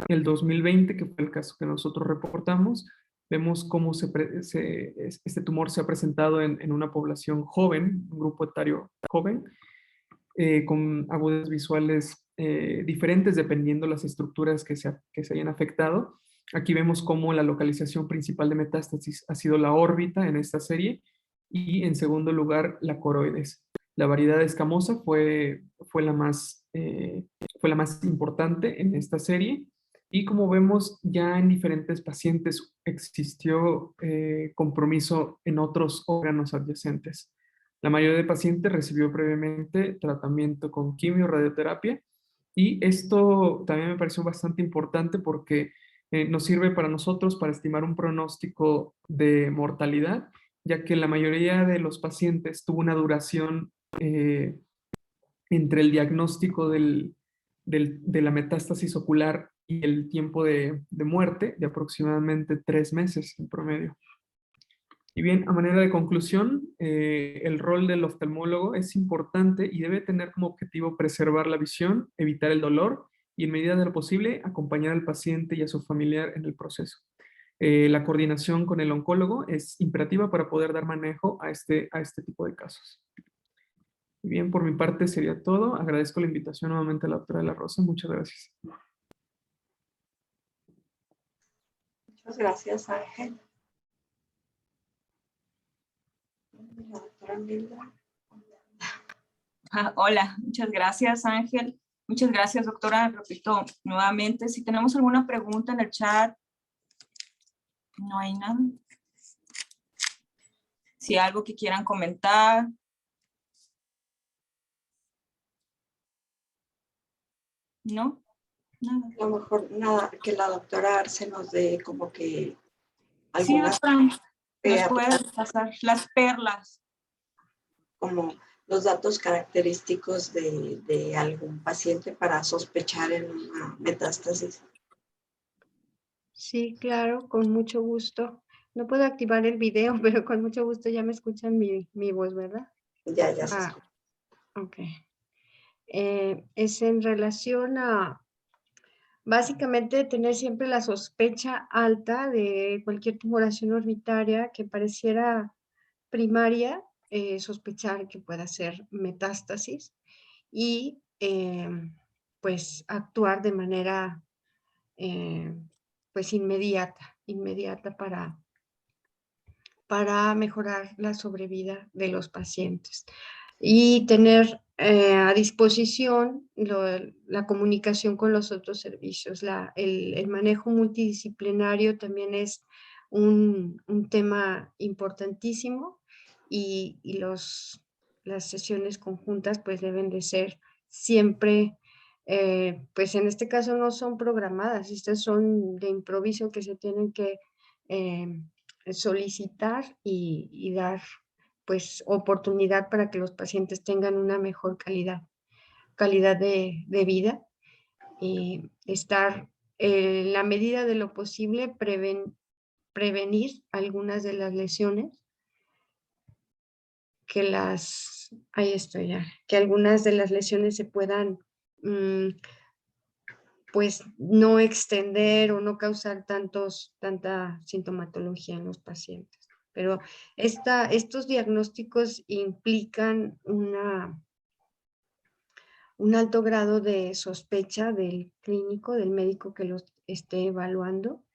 el 2020, que fue el caso que nosotros reportamos. Vemos cómo este tumor se ha presentado en una población joven, un grupo etario joven, con agudezas visuales diferentes dependiendo las estructuras que se hayan afectado. Aquí vemos cómo la localización principal de metástasis ha sido la órbita en esta serie y en segundo lugar la coroides. La variedad escamosa fue la más importante en esta serie. Y como vemos, ya en diferentes pacientes existió compromiso en otros órganos adyacentes. La mayoría de pacientes recibió previamente tratamiento con quimio-radioterapia y esto también me pareció bastante importante porque nos sirve para nosotros para estimar un pronóstico de mortalidad, ya que la mayoría de los pacientes tuvo una duración entre el diagnóstico de la metástasis ocular y el tiempo de muerte de aproximadamente 3 meses en promedio. Y bien, a manera de conclusión, el rol del oftalmólogo es importante y debe tener como objetivo preservar la visión, evitar el dolor y en medida de lo posible acompañar al paciente y a su familiar en el proceso. La coordinación con el oncólogo es imperativa para poder dar manejo a este tipo de casos. Y bien, por mi parte sería todo. Agradezco la invitación nuevamente a la doctora de la Rosa. Muchas gracias. Muchas gracias, Ángel. La doctora Mildred. Hola, muchas gracias, Ángel. Muchas gracias, doctora. Repito nuevamente, si tenemos alguna pregunta en el chat, no hay nada. Si hay algo que quieran comentar. No, nada. A lo mejor nada, que la doctora Arce nos dé como que Sí, algunas, doctora, nos puede pasar las perlas. como los datos característicos de algún paciente para sospechar en una metástasis. Sí, claro, con mucho gusto. No puedo activar el video, pero con mucho gusto ya me escuchan mi voz, ¿verdad? Ya se escucha. Ok. Es en relación a, básicamente, tener siempre la sospecha alta de cualquier tumoración orbitaria que pareciera primaria, sospechar que pueda ser metástasis y pues actuar de manera pues inmediata para mejorar la sobrevida de los pacientes y tener a disposición la comunicación con los otros servicios. El manejo multidisciplinario también es un tema importantísimo y las sesiones conjuntas pues deben de ser siempre, pues en este caso no son programadas, estas son de improviso que se tienen que solicitar y dar pues oportunidad para que los pacientes tengan una mejor calidad de vida y estar en la medida de lo posible prevenir algunas de las lesiones que algunas de las lesiones se puedan pues no extender o no causar tanta sintomatología en los pacientes. Pero estos diagnósticos implican un alto grado de sospecha del clínico, del médico que los esté evaluando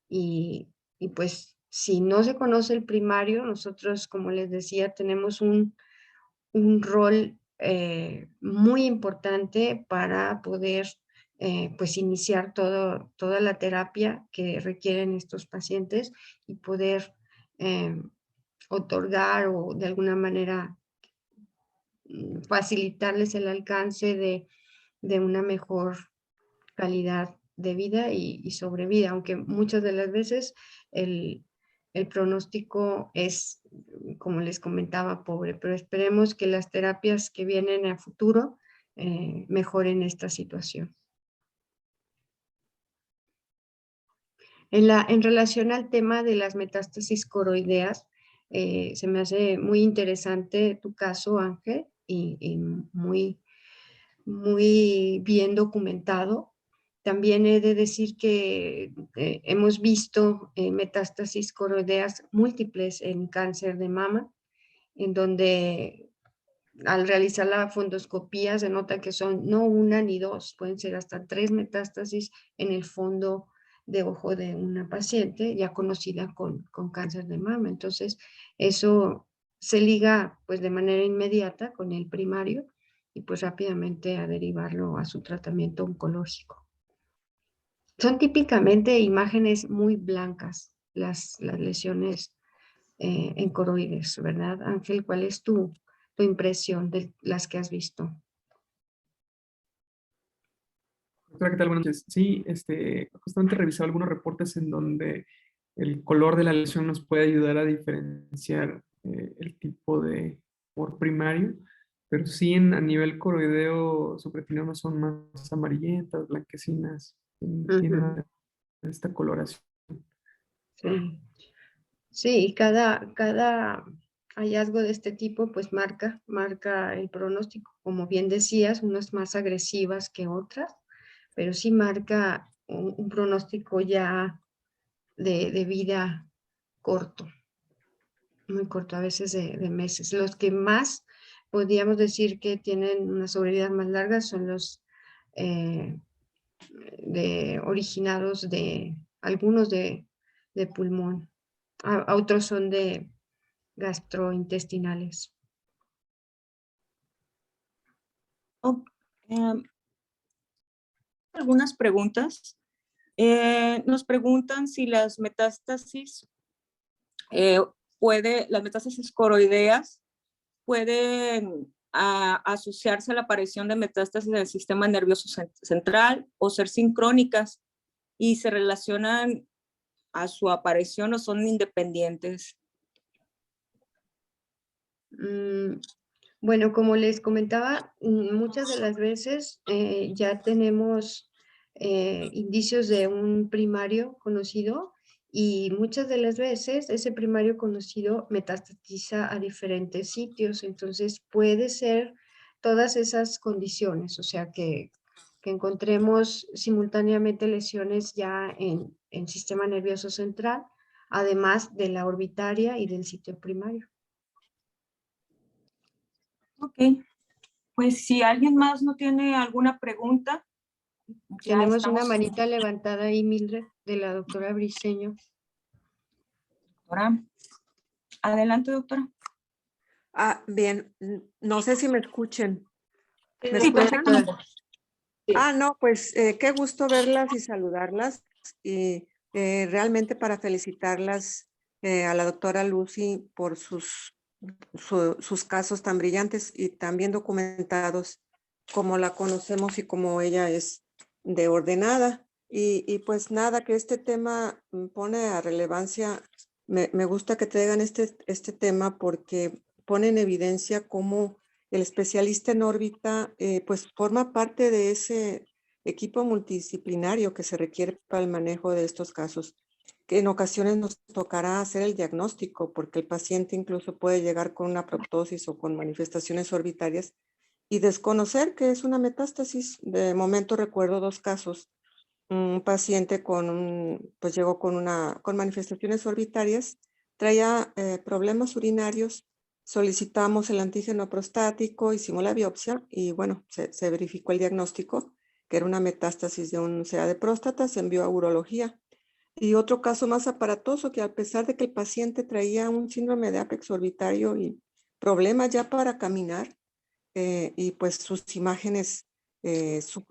y pues si no se conoce el primario, nosotros, como les decía, tenemos un rol muy importante para poder pues iniciar toda la terapia que requieren estos pacientes y poder otorgar o de alguna manera facilitarles el alcance de una mejor calidad de vida y sobrevida, aunque muchas de las veces el pronóstico es, como les comentaba, pobre, pero esperemos que las terapias que vienen a futuro mejoren esta situación. En relación al tema de las metástasis coroideas, se me hace muy interesante tu caso, Ángel, y muy bien documentado. También he de decir que hemos visto metástasis coroideas múltiples en cáncer de mama, en donde al realizar la fundoscopía se nota que son no una ni dos, pueden ser hasta 3 metástasis en el fondo de ojo de una paciente ya conocida con cáncer de mama. Entonces, eso se liga pues de manera inmediata con el primario y pues rápidamente a derivarlo a su tratamiento oncológico. Son típicamente imágenes muy blancas las lesiones en coroides, ¿verdad? Ángel, ¿cuál es tu impresión de las que has visto? Doctora, ¿qué tal? Buenas noches. Sí, justamente he revisado algunos reportes en donde el color de la lesión nos puede ayudar a diferenciar el tipo de tumor primario, pero sí a nivel coroideo supraepineumas son más amarillentas, blanquecinas, tienen esta coloración. Sí, sí, cada hallazgo de este tipo pues marca el pronóstico. Como bien decías, unas más agresivas que otras, pero sí marca un pronóstico ya de vida corto, muy corto, a veces de meses. Los que más podríamos decir que tienen una sobrevida más larga son los originados de algunos de pulmón, a otros son de gastrointestinales. Algunas preguntas. Nos preguntan si las metástasis las metástasis coroideas pueden asociarse a la aparición de metástasis del sistema nervioso central o ser sincrónicas y se relacionan a su aparición o son independientes. Bueno, como les comentaba, muchas de las veces ya tenemos indicios de un primario conocido y muchas de las veces ese primario conocido metastatiza a diferentes sitios. Entonces puede ser todas esas condiciones, o sea que encontremos simultáneamente lesiones ya en sistema nervioso central, además de la orbitaria y del sitio primario. Ok, pues si alguien más no tiene alguna pregunta. Tenemos una manita levantada ahí, Mildred, de la doctora Briceño. Doctora. Adelante, doctora. Bien, no sé si me escuchen. Sí, perfecto. No, pues qué gusto verlas y saludarlas y realmente para felicitarlas a la doctora Lucy por sus casos tan brillantes y tan bien documentados como la conocemos y como ella es de ordenada. Y pues nada, que este tema pone a relevancia, me gusta que traigan este tema porque pone en evidencia cómo el especialista en órbita pues forma parte de ese equipo multidisciplinario que se requiere para el manejo de estos casos, que en ocasiones nos tocará hacer el diagnóstico porque el paciente incluso puede llegar con una proptosis o con manifestaciones orbitarias y desconocer que es una metástasis. De momento recuerdo 2 casos. Un paciente pues llegó con manifestaciones orbitarias, traía problemas urinarios, solicitamos el antígeno prostático, hicimos la biopsia y bueno, se verificó el diagnóstico que era una metástasis de un CA de próstata, se envió a urología. Y otro caso más aparatoso, que a pesar de que el paciente traía un síndrome de apex orbitario y problemas ya para caminar, y pues sus imágenes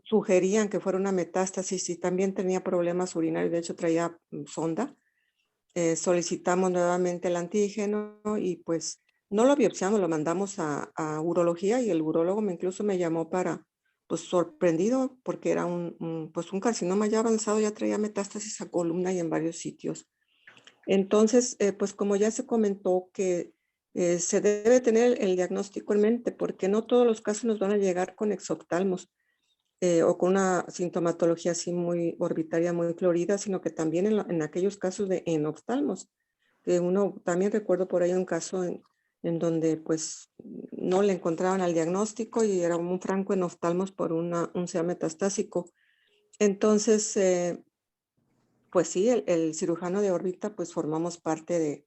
sugerían que fuera una metástasis y también tenía problemas urinarios, de hecho traía sonda. Solicitamos nuevamente el antígeno y pues no lo biopsiamos, lo mandamos a urología y el urólogo incluso me llamó pues sorprendido porque era pues un carcinoma ya avanzado, ya traía metástasis a columna y en varios sitios. Entonces, pues como ya se comentó que se debe tener el diagnóstico en mente porque no todos los casos nos van a llegar con exoftalmos o con una sintomatología así muy orbitaria, muy florida, sino que también en aquellos casos de enoftalmos, que uno también recuerdo por ahí un caso en donde pues no le encontraban al diagnóstico y era un franco enoftalmos por un CA metastásico. Entonces, pues sí, el cirujano de órbita, pues formamos parte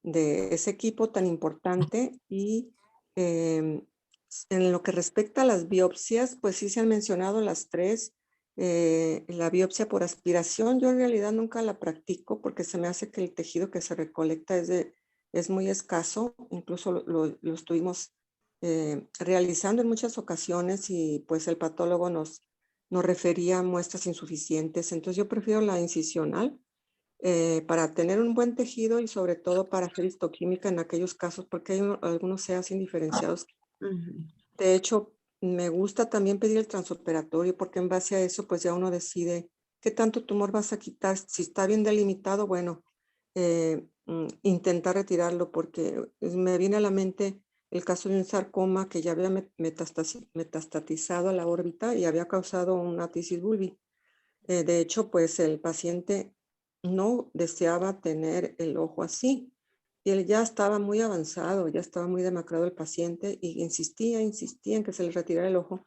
de ese equipo tan importante y en lo que respecta a las biopsias, pues sí se han mencionado las 3. La biopsia por aspiración, yo en realidad nunca la practico porque se me hace que el tejido que se recolecta es muy escaso, incluso lo estuvimos realizando en muchas ocasiones y pues el patólogo nos refería a muestras insuficientes. Entonces yo prefiero la incisional para tener un buen tejido y sobre todo para hacer histoquímica en aquellos casos porque hay algunos CEAs indiferenciados. De hecho, me gusta también pedir el transoperatorio porque en base a eso pues ya uno decide qué tanto tumor vas a quitar. Si está bien delimitado, bueno, intentar retirarlo porque me viene a la mente el caso de un sarcoma que ya había metastatizado a la órbita y había causado una tisis bulbi. De hecho, pues el paciente no deseaba tener el ojo así. Y él ya estaba muy avanzado, ya estaba muy demacrado el paciente y insistía en que se le retirara el ojo.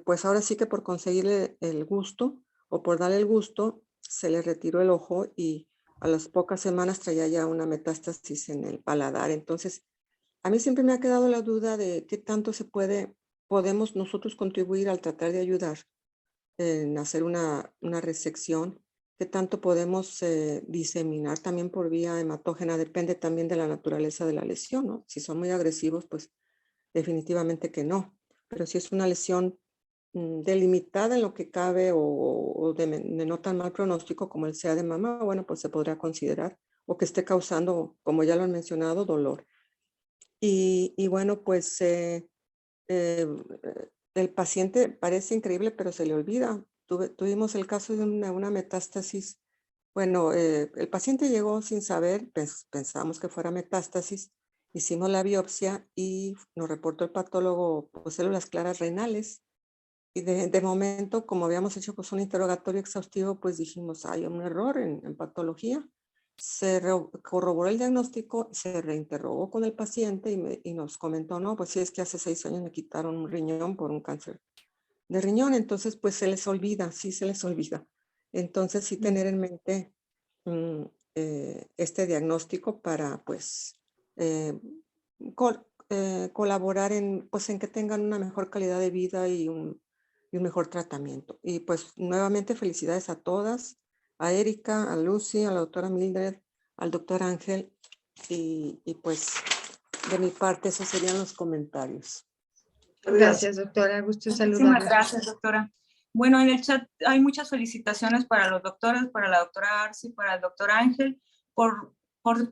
Pues ahora sí que por conseguirle el gusto o por darle el gusto, se le retiró el ojo y a las pocas semanas traía ya una metástasis en el paladar. Entonces, a mí siempre me ha quedado la duda de qué tanto podemos nosotros contribuir al tratar de ayudar en hacer una resección, qué tanto podemos diseminar también por vía hematógena, depende también de la naturaleza de la lesión, ¿no? Si son muy agresivos, pues definitivamente que no, pero si es una lesión delimitada en lo que cabe o de no tan mal pronóstico como el sea de mama, bueno, pues se podrá considerar, o que esté causando, como ya lo han mencionado, dolor. Y bueno, pues el paciente parece increíble, pero se le olvida. Tuvimos el caso de una metástasis. Bueno, el paciente llegó sin saber, pensábamos que fuera metástasis, hicimos la biopsia y nos reportó el patólogo pues, células claras renales. Y de momento, como habíamos hecho pues, un interrogatorio exhaustivo, pues dijimos, hay un error en patología. Se corroboró el diagnóstico, se reinterrogó con el paciente y nos comentó, no, pues sí, es que hace 6 años me quitaron un riñón por un cáncer de riñón, entonces pues se les olvida, sí se les olvida. Entonces sí tener en mente este diagnóstico para pues colaborar pues, en que tengan una mejor calidad de vida y un mejor tratamiento. Y pues nuevamente felicidades a todas, a Erika, a Lucy, a la doctora Mildred, al doctor Ángel y pues de mi parte esos serían los comentarios. Gracias, doctora. Gusto en Muchísimas saludarla. gracias, doctora. Bueno, en el chat hay muchas felicitaciones para los doctores, para la doctora Arce, para el doctor Ángel. Por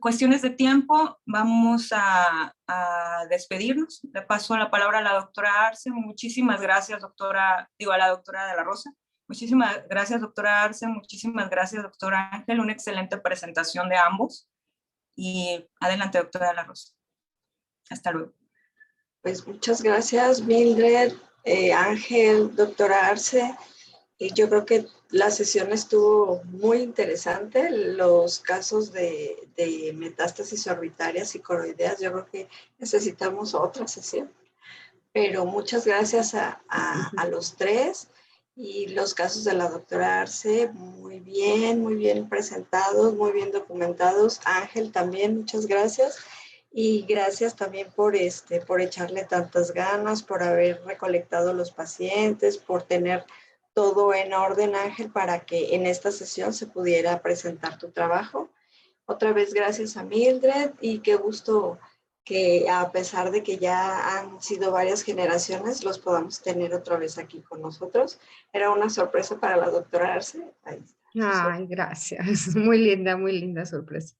cuestiones de tiempo, vamos a despedirnos. Le paso la palabra a la doctora Arce. Muchísimas gracias, doctora, a la doctora de la Rosa. Muchísimas gracias, doctora Arce. Muchísimas gracias, doctor Ángel. Una excelente presentación de ambos. Y adelante, doctora de la Rosa. Hasta luego. Pues muchas gracias, Mildred, Ángel, doctora Arce. Yo creo que la sesión estuvo muy interesante. Los casos de metástasis orbitarias y coroideas, yo creo que necesitamos otra sesión. Pero muchas gracias a los tres. Y los casos de la doctora Arce, muy bien presentados, muy bien documentados. Ángel también, muchas gracias. Y gracias también por echarle tantas ganas, por haber recolectado los pacientes, por tener todo en orden, Ángel, para que en esta sesión se pudiera presentar tu trabajo. Otra vez gracias a Mildred y qué gusto que a pesar de que ya han sido varias generaciones, los podamos tener otra vez aquí con nosotros. Era una sorpresa para la doctora Arce. Ahí está. Ay, gracias. Muy linda sorpresa.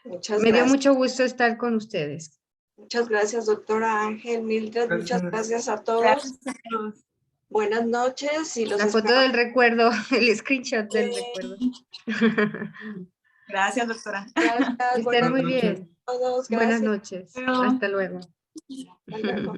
Muchas Me dio gracias. mucho gusto estar con ustedes. Muchas gracias, doctora Ángel, Mildred. Gracias. Muchas gracias a todos. Gracias a todos. Buenas noches y los La foto espero. del recuerdo, el screenshot del recuerdo. Gracias, doctora. Gracias. Que estén muy Buenas noches bien. a todos. Buenas Gracias. noches. Pero- Hasta luego. Hasta luego.